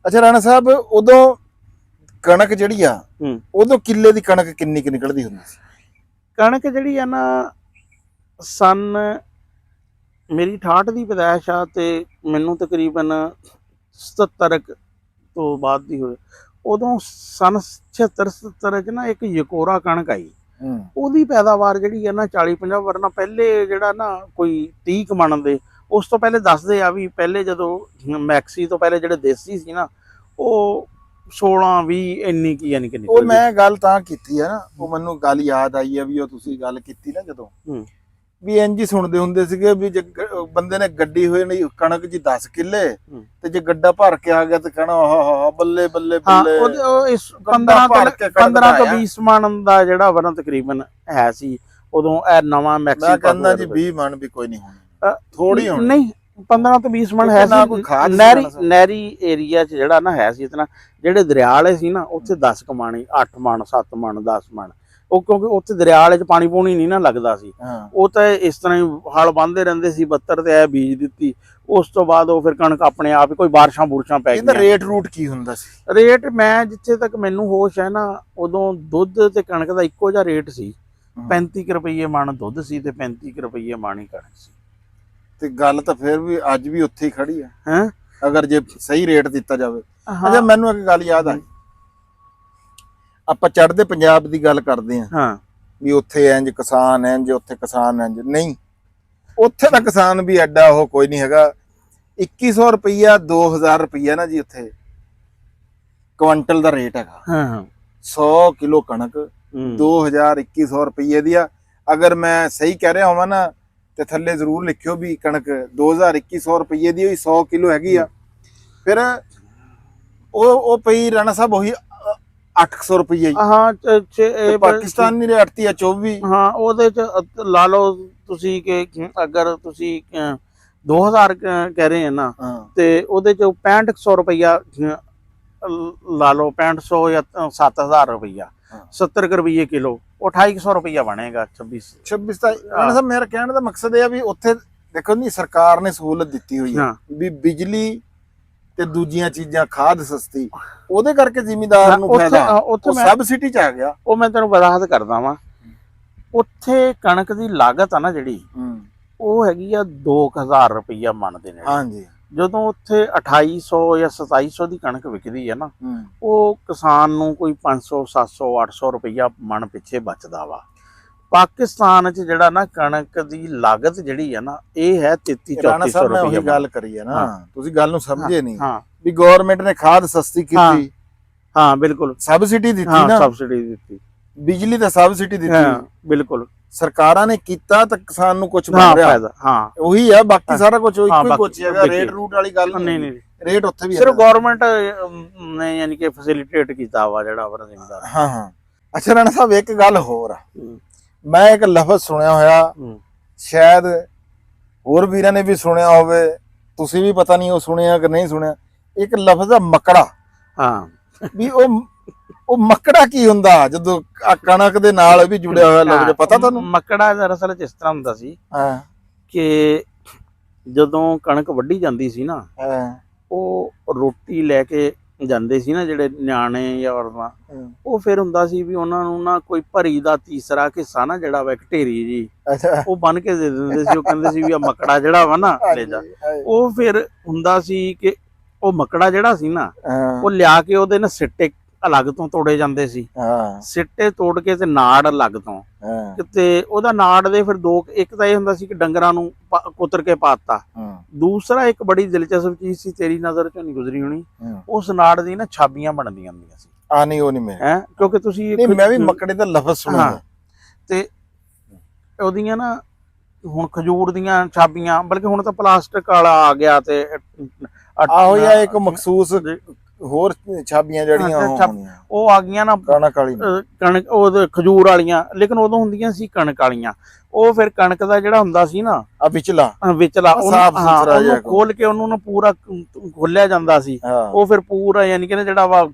ਅੱਛਾ ਰਾਣਾ ਸਾਹਿਬ, ਉਦੋਂ ਕਣਕ ਜਿਹੜੀ ਆ, ਉਦੋਂ ਕਿੱਲੇ ਦੀ ਕਣਕ ਕਿੰਨੀ ਕੁ ਨਿਕਲਦੀ ਹੁੰਦੀ ਸੀ? ਕਣਕ ਜਿਹੜੀ ਆ ਨਾ ਮੇਰੀ 68 ਦੀ ਪੈਦਾਇਸ਼ ਆ, ਤੇ ਮੈਨੂੰ ਤਕਰੀਬਨ 77 ਤੋਂ ਬਾਅਦ ਦੀ ਹੋਏ। ਉਦੋਂ ਸਨ 76-77 'ਚ ਨਾ ਇੱਕ ਯਕੋਰਾ ਕਣਕ ਆਈ, ਉਹਦੀ ਪੈਦਾਵਾਰ ਜਿਹੜੀ ਹੈ ਨਾ 40-50 ਵਰਨਾ ਪਹਿਲੇ ਜਿਹੜਾ ਨਾ ਕੋਈ 30 ਮਣ ਦੇ, ਉਸ ਤੋਂ ਪਹਿਲੇ ਦੱਸਦੇ ਆ ਵੀ ਪਹਿਲੇ ਜਦੋਂ ਮੈਕਸੀ ਤੋਂ ਪਹਿਲੇ ਜਿਹੜੇ ਦੇਸੀ ਸੀ ਨਾ ਉਹ 16-20 ਇੰਨੀ ਕੀ ਯਾਨੀ ਕਿ ਉਹ ਮੈਂ ਗੱਲ ਤਾਂ ਕੀਤੀ ਆ ਨਾ, ਉਹ ਮੈਨੂੰ ਗੱਲ ਯਾਦ ਆਈ ਆ ਵੀ ਉਹ ਤੁਸੀਂ ਗੱਲ ਕੀਤੀ ਨਾ ਜਦੋਂ ਵੀ ਇੰਝ ਹੀ ਸੁਣਦੇ ਹੁੰਦੇ ਸੀਗੇ ਵੀ ਜੇ ਬੰਦੇ ਨੇ ਗੱਡੀ ਹੋਈ ਨਹੀਂ ਕਣਕ ਜੀ 10 ਕਿੱਲੇ ਤੇ ਜੇ ਗੱਡਾ ਭਰ ਕੇ ਆ ਗਿਆ ਤੇ ਕਹਿਣਾ ਆਹ ਬੱਲੇ ਬੱਲੇ ਬੱਲੇ। 15 ਤੋਂ 20 ਮਣ ਦਾ ਜਿਹੜਾ ਵਾ ਨਾ ਤਕਰੀਬਨ ਹੈ ਸੀ ਉਦੋਂ। ਇਹ ਨਵਾਂ ਮੈਕਸੀ ਮੈਂ ਕਹਿੰਦਾ ਜੀ 20 ਮਣ ਵੀ ਕੋਈ ਨਹੀਂ ਹੋਣੀ, ਥੋੜੀ ਹੋਣੀ। ਨਹੀਂ 15 ਤੋਂ 20 ਮਣ ਹੈ ਸੀ। ਨਹਿਰੀ ਏਰੀਆ 'ਚ ਜਿਹੜਾ ਨਾ ਹੈ ਸੀ ਇਤਨਾ, ਜਿਹੜੇ ਦਰਿਆ ਵਾਲੇ ਸੀ ਨਾ ਉੱਥੇ 10 ਕਮਾਣੀ, 8 ਮਣ, 7 ਮਣ, 10 ਮਣ, ਉਹ ਕਿਉਂਕਿ ਉੱਥੇ ਦਰਿਆ ਵਾਲੇ ਚ ਪਾਣੀ ਪੂਣੀ ਨਹੀਂ ਨਾ ਲੱਗਦਾ ਸੀ, ਹਾਂ ਉਹ ਤਾਂ ਇਸ ਤਰ੍ਹਾਂ ਹੀ ਹਲ ਬੰਨ੍ਹਦੇ ਰਹਿੰਦੇ ਸੀ 72 ਤੇ ਐ ਬੀਜ ਦਿੱਤੀ। ਉਸ ਤੋਂ ਬਾਅਦ ਉਹ ਫਿਰ ਕਣਕ ਆਪਣੇ ਆਪ ਹੀ ਕੋਈ ਬਾਰਿਸ਼ਾਂ ਬੁਰਸ਼ਾਂ ਪੈ ਇਹਦਾ ਗਈਆਂ। ਰੇਟ ਰੂਟ ਕੀ ਹੁੰਦਾ ਸੀ? ਰੇਟ ਮੈਂ ਜਿੱਥੇ ਤੱਕ ਮੈਨੂੰ ਹੋਸ਼ ਹੈ ਨਾ, ਉਦੋਂ ਦੁੱਧ ਤੇ ਕਣਕ ਦਾ ਇੱਕੋ ਜਿਹਾ ਰੇਟ ਸੀ। 35 ਕੁ ਰੁਪਈਏ ਮਣ ਦੁੱਧ ਸੀ ਤੇ 35 ਕੁ ਰੁਪਈਏ ਮਣ ਹੀ ਕਣਕ ਸੀ। ਤੇ ਗੱਲ ਤਾਂ ਫਿਰ ਵੀ ਅੱਜ ਵੀ ਉੱਥੇ ਹੀ ਖੜੀ ਆ ਹੈਂ? ਅਗਰ ਜੇ ਸਹੀ ਰੇਟ ਦਿੱਤਾ ਜਾਵੇ। ਹਾਂ ਅੱਛਾ ਮੈਨੂੰ ਇੱਕ ਗੱਲ ਯਾਦ ਆਈ, ਆਪਾਂ ਚੜ੍ਹਦੇ ਪੰਜਾਬ ਦੀ ਗੱਲ ਕਰਦੇ ਆਂ ਹਾਂ ਵੀ ਉੱਥੇ ਇੰਜ ਕਿਸਾਨ ਇੰਜ, ਉੱਥੇ ਕਿਸਾਨ ਇੰਜ, ਨਹੀਂ ਉੱਥੇ ਦਾ ਕਿਸਾਨ ਵੀ ਐਡਾ ਉਹ ਕੋਈ ਨਹੀਂ ਹੈਗਾ। 2100 ਰੁਪਈਆ 2000 ਰੁਪਈਆ ਨਾ ਜੀ ਉੱਥੇ ਕੁਇੰਟਲ ਦਾ ਰੇਟ ਹੈਗਾ। ਹਾਂ 100 ਕਿਲੋ ਕਣਕ 2000 2100 ਰੁਪਈਏ ਦੀ ਆ। ਅਗਰ ਮੈਂ ਸਹੀ ਕਹਿ ਰਿਹਾ ਹੋਵਾਂ ਨਾ ਤੇ ਥੱਲੇ ਜ਼ਰੂਰ ਲਿਖਿਓ ਵੀ ਕਣਕ 2000 2100 ਰੁਪਈਏ ਦੀ ਹੋਈ 100 ਕਿਲੋ ਹੈਗੀ ਆ। ਫਿਰ ਉਹ ਪਈ ਰਾਣਾ ਸਾਹਿਬ ਉਹੀ 800 ਰੁਪਈਏ ਹਾਂ ਤੇ ਪਾਕਿਸਤਾਨੀ ਰੇਟ ਤੀ ਆ 24। ਹਾਂ ਉਹਦੇ ਚ ਲਾ ਲਓ ਤੁਸੀਂ ਕਿ ਅਗਰ ਤੁਸੀਂ 2000 ਕਹਿ ਰਹੇ ਆ ਨਾ, ਹਾਂ ਤੇ ਉਹਦੇ ਚ 6500 ਰੁਪਈਆ ਲਾ ਲਓ, 6500 ਜਾਂ 7000 ਰੁਪਈਆ, 70 ਰੁਪਈਏ ਕਿਲੋ, ਉਹ 2800 ਰੁਪਈਆ ਬਣੇਗਾ। 26 ਤਾਂ ਰਾਣਾ ਸਾਹਿਬ ਮੇਰਾ ਕਹਿਣ ਦਾ ਮਕਸਦ ਇਹ ਆ ਵੀ ਉੱਥੇ ਦੇਖੋ ਨਹੀਂ ਸਰਕਾਰ ਨੇ ਸਹੂਲਤ ਦਿੱਤੀ ਹੋਈ ਹੈ ਵੀ ਬਿਜਲੀ ਤੇ ਦੂਜੀਆਂ ਚੀਜ਼ਾਂ, ਖਾਦ ਸਸਤੀ, ਉਹਦੇ ਕਰਕੇ ਜ਼ਿਮੀਂਦਾਰ ਨੂੰ ਫਾਇਦਾ, ਉਹ ਸਬਸਿਡੀ ਚ ਆ ਗਿਆ। ਉਹ ਮੈਂ ਤੈਨੂੰ ਵਜ਼ਾਹਤ ਕਰਦਾ ਵਾਂ, ਉੱਥੇ ਕਣਕ ਦੀ ਲਾਗਤ ਆ ਨਾ ਜਿਹੜੀ, ਉਹ ਹੈਗੀ ਆ 2000 ਰੁਪਈਆ ਮਣ ਦੇ ਨੇ। ਹਾਂਜੀ ਜਦੋਂ ਉੱਥੇ 2800 ਜਾਂ 2700 ਦੀ ਕਣਕ ਵਿਕਦੀ ਹੈ ਨਾ, ਉਹ ਕਿਸਾਨ ਨੂੰ ਕੋਈ 500 700 800 ਰੁਪਈਆ ਮਣ ਪਿੱਛੇ ਬਚਦਾ ਵਾ। ਪਾਕਿਸਤਾਨ 'ਚ ਜਿਹੜਾ ਨਾ ਕਣਕ ਦੀ ਲਾਗਤ ਜਿਹੜੀ ਹੈ ਨਾ, ਇਹ ਹੈ 33-3400 ਰੁਪਈਆ। ਉਹੀ ਗੱਲ ਕਰੀ ਹੈ ਨਾ, ਤੁਸੀਂ ਗੱਲ ਨੂੰ ਸਮਝੇ ਨਹੀਂ ਹਾਂ ਵੀ ਗਵਰਨਮੈਂਟ ਨੇ ਖਾਦ ਸਸਤੀ ਕੀਤੀ। ਹਾਂ ਬਿਲਕੁਲ, ਸਬਸਿਡੀ ਦਿੱਤੀ ਨਾ, ਸਬਸਿਡੀ ਦਿੱਤੀ, ਬਿਜਲੀ ਦਾ ਸਬਸਿਡੀ ਦਿੱਤੀ, ਬਿਲਕੁਲ ਸਰਕਾਰਾਂ ਨੇ ਕੀਤਾ ਤਾਂ ਕਿਸਾਨ ਨੂੰ ਕੁਝ ਮਿਲ ਰਿਹਾ। ਹਾਂ ਉਹੀ ਆ, ਬਾਕੀ ਸਾਰਾ ਕੁਝ ਇੱਕੋ ਹੀ ਕੁਝ ਹੈਗਾ। ਰੇਟ ਰੂਟ ਵਾਲੀ ਗੱਲ ਨਹੀਂ, ਰੇਟ ਉੱਥੇ ਵੀ ਸਿਰਫ ਗਵਰਨਮੈਂਟ ਨੇ ਯਾਨੀ ਕਿ ਫੈਸਿਲਿਟੇਟ ਕੀਤਾ ਵਾ ਜਿਹੜਾ ਵਰ ਜ਼ਿਮੀਂਦਾਰ। ਹਾਂ ਹਾਂ ਅੱਛਾ ਰਾਣਾ ਸਾਹਿਬ ਇੱਕ ਗੱਲ ਹੋਰ ਆ, ਮੈਂ ਇੱਕ ਲਫ਼ਜ਼ ਸੁਣਿਆ ਹੋਇਆ, ਸ਼ਾਇਦ ਹੋਰ ਵੀਰਾਂ ਨੇ ਵੀ ਸੁਣਿਆ ਹੋਵੇ, ਤੁਸੀਂ ਵੀ ਪਤਾ ਨਹੀਂ ਉਹ ਸੁਣਿਆ ਕਿ ਨਹੀਂ ਸੁਣਿਆ। ਇੱਕ ਲਫ਼ਜ਼ ਆ ਮੱਕੜਾ। ਹਾਂ ਵੀ ਉਹ ਮੱਕੜਾ ਕੀ ਹੁੰਦਾ? ਜਦੋਂ ਕਣਕ ਦੇ ਨਾਲ ਵੀ ਜੁੜਿਆ ਹੋਇਆ ਲਫ਼ਜ਼, ਪਤਾ ਤੁਹਾਨੂੰ? ਮੱਕੜਾ ਦਰਅਸਲ ਇਸ ਤਰ੍ਹਾਂ ਹੁੰਦਾ ਸੀ ਕਿ ਜਦੋਂ ਕਣਕ ਵੱਢੀ ਜਾਂਦੀ ਸੀ ਨਾ, ਉਹ ਰੋਟੀ ਲੈ ਕੇ ਜਾਂਦੇ ਸੀ ਨਾ ਜਿਹੜੇ ਨਿਆਣੇ ਜਾਂ ਔਰਤਾਂ, ਉਹ ਫਿਰ ਹੁੰਦਾ ਸੀ ਵੀ ਉਹਨਾਂ ਨੂੰ ਨਾ ਕੋਈ ਭਰੀ ਦਾ ਤੀਸਰਾ ਹਿੱਸਾ ਨਾ ਜਿਹੜਾ ਵਾ ਇੱਕ ਢੇਰੀ ਜੀ, ਉਹ ਬੰਨ ਕੇ ਦੇ ਦਿੰਦੇ ਸੀ। ਉਹ ਕਹਿੰਦੇ ਸੀ ਵੀ ਆ ਮੱਕੜਾ ਜਿਹੜਾ ਵਾ ਨਾ ਲੈ ਜਾ। ਉਹ ਫਿਰ ਹੁੰਦਾ ਸੀ ਕਿ ਉਹ ਮੱਕੜਾ ਜਿਹੜਾ ਸੀ ਨਾ, ਉਹ ਲਿਆ ਕੇ ਉਹਦੇ ਨਾ ਸਿੱਟੇ ਅਲੱਗ ਤੋਂ ਤੋੜੇ ਜਾਂਦੇ ਸੀ। ਸਿੱਟੇ ਤੋੜ ਕੇ ਤੇ ਨਾੜ ਅਲੱਗ ਤੋਂ, ਤੇ ਉਹਦਾ ਨਾੜ ਦੇ ਫਿਰ ਦੋ, ਇੱਕ ਤਾਂ ਇਹ ਹੁੰਦਾ ਸੀ ਕਿ ਡੰਗਰਾਂ ਨੂੰ ਕੁਤਰ ਕੇ ਪਾਤਾ। ਦੂਸਰਾ ਇੱਕ ਬੜੀ ਦਿਲਚਸਪ ਚੀਜ਼ ਸੀ, ਤੇਰੀ ਨਜ਼ਰ ਚੋਂ ਨਹੀਂ ਗੁਜ਼ਰੀ ਹੋਣੀ, ਉਸ ਨਾੜ ਦੀ ਨਾ ਛਾਬੀਆਂ ਬਣਦੀਆਂ ਹੁੰਦੀਆਂ ਸੀ। ਨਹੀਂ ਉਹ ਨਹੀਂ ਮੈਂ, ਕਿਉਂਕਿ ਤੁਸੀਂ ਮੈਂ ਵੀ ਮੱਕੜੇ ਦਾ ਲਫ਼ਜ਼ ਸੁਣਿਆ ਤੇ ਉਹਦੀਆਂ ਨਾ ਹੁਣ ਖਜੂਰ ਦੀਆਂ ਛਾਬੀਆਂ, ਬਲਕਿ ਹੁਣ ਤਾਂ ਪਲਾਸਟਿਕ ਵਾਲਾ ਆ ਗਿਆ ਤੇ ਆਹੋ ਜਾਂ ਇੱਕ ਮਖਸੂਸ ਹੋਰ ਛਾਬੀਆਂ ਜਿਹੜੀਆਂ ਉਹ ਆ ਗਈਆਂ ਨਾ ਕਣਕ ਵਾਲੀ, ਕਣਕ ਉਹ ਖਜੂਰ ਵਾਲੀਆਂ, ਲੇਕਿਨ ਉਦੋਂ ਹੁੰਦੀਆਂ ਸੀ ਕਣਕ ਵਾਲੀਆਂ। ਉਹ ਫਿਰ ਕਣਕ ਦਾ ਜਿਹੜਾ ਹੁੰਦਾ ਸੀ ਨਾ ਵਿਚਲਾ ਉਹਨੂੰ ਖੋਲ ਕੇ ਉਹਨੂੰ ਨਾ ਪੂਰਾ ਖੋਲਿਆ ਜਾਂਦਾ ਸੀ। ਉਹ ਫਿਰ ਪੂਰਾ ਯਾਨੀ ਕਿ ਜਿਹੜਾ ਵਾ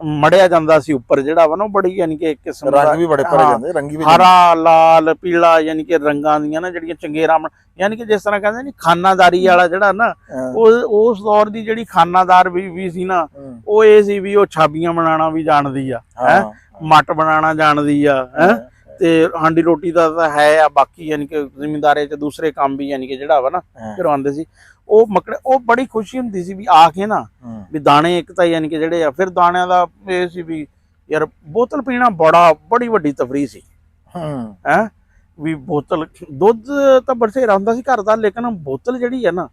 ਮੜਿਆ ਜਾਂਦਾ ਸੀ ਉੱਪਰ, ਜਿਹੜਾ ਵਾ ਨਾ ਬੜੀ ਯਾਨੀ ਕਿ ਇੱਕ ਕਿਸਮ ਦਾ ਰੰਗ ਵੀ ਬੜੇ ਭਰੇ ਜਾਂਦੇ, ਰੰਗੀ ਵੀ ਹਰਾ ਲਾਲ ਪੀਲਾ ਯਾਨੀ ਕਿ ਰੰਗਾਂ ਦੀਆਂ ਨਾ ਜਿਹੜੀਆਂ ਚੰਗੇਰਾਂ, ਯਾਨੀ ਕਿ ਜਿਸ ਤਰ੍ਹਾਂ ਕਹਿੰਦੇ ਨੀ ਖਾਨਾਦਾਰੀ ਵਾਲਾ ਜਿਹੜਾ ਨਾ, ਉਹ ਉਸ ਦੌਰ ਦੀ ਜਿਹੜੀ ਖਾਨਾਦਾਰ ਵੀ ਸੀ ਨਾ, ਉਹ ਇਹ ਸੀ ਵੀ ਉਹ ਛਾਬੀਆਂ ਬਣਾਉਣਾ ਵੀ ਜਾਣਦੀ ਆ, ਮੱਟ ਬਣਾਉਣਾ ਜਾਣਦੀ ਆ, ਤੇ ਹਾਂਡੀ ਰੋਟੀ ਦਾ ਤਾਂ ਹੈ ਆ। ਬਾਕੀ ਯਾਨੀ ਕਿ ਜ਼ਿਮੀਂਦਾਰੇ ਚ ਦੂਸਰੇ ਕੰਮ ਵੀ ਯਾਨੀ ਕਿ ਜਿਹੜਾ ਵਾ ਨਾ ਕਰਵਾਉਂਦੇ ਸੀ। ਉਹ ਮੱਕੜੇ, ਉਹ ਬੜੀ ਖੁਸ਼ੀ ਹੁੰਦੀ ਸੀ ਵੀ ਆ ਕੇ ਨਾ ਵੀ ਦਾਣੇ ਇੱਕ ਤਾਂ ਯਾਨੀ ਕਿ ਜਿਹੜੇ ਆ, ਫਿਰ ਦਾਣਿਆਂ ਦਾ ਇਹ ਸੀ ਵੀ ਯਾਰ ਬੋਤਲ ਪੀਣਾ ਬੜੀ ਵੱਡੀ ਤਫਰੀਹ ਸੀ। ਵੀ ਬੋਤਲ, ਦੁੱਧ ਤਾਂ ਬਥੇਰਾ ਹੁੰਦਾ ਸੀ ਘਰ ਦਾ, ਲੇਕਿਨ ਬੋਤਲ ਜਿਹੜੀ ਹੈ ਨਾ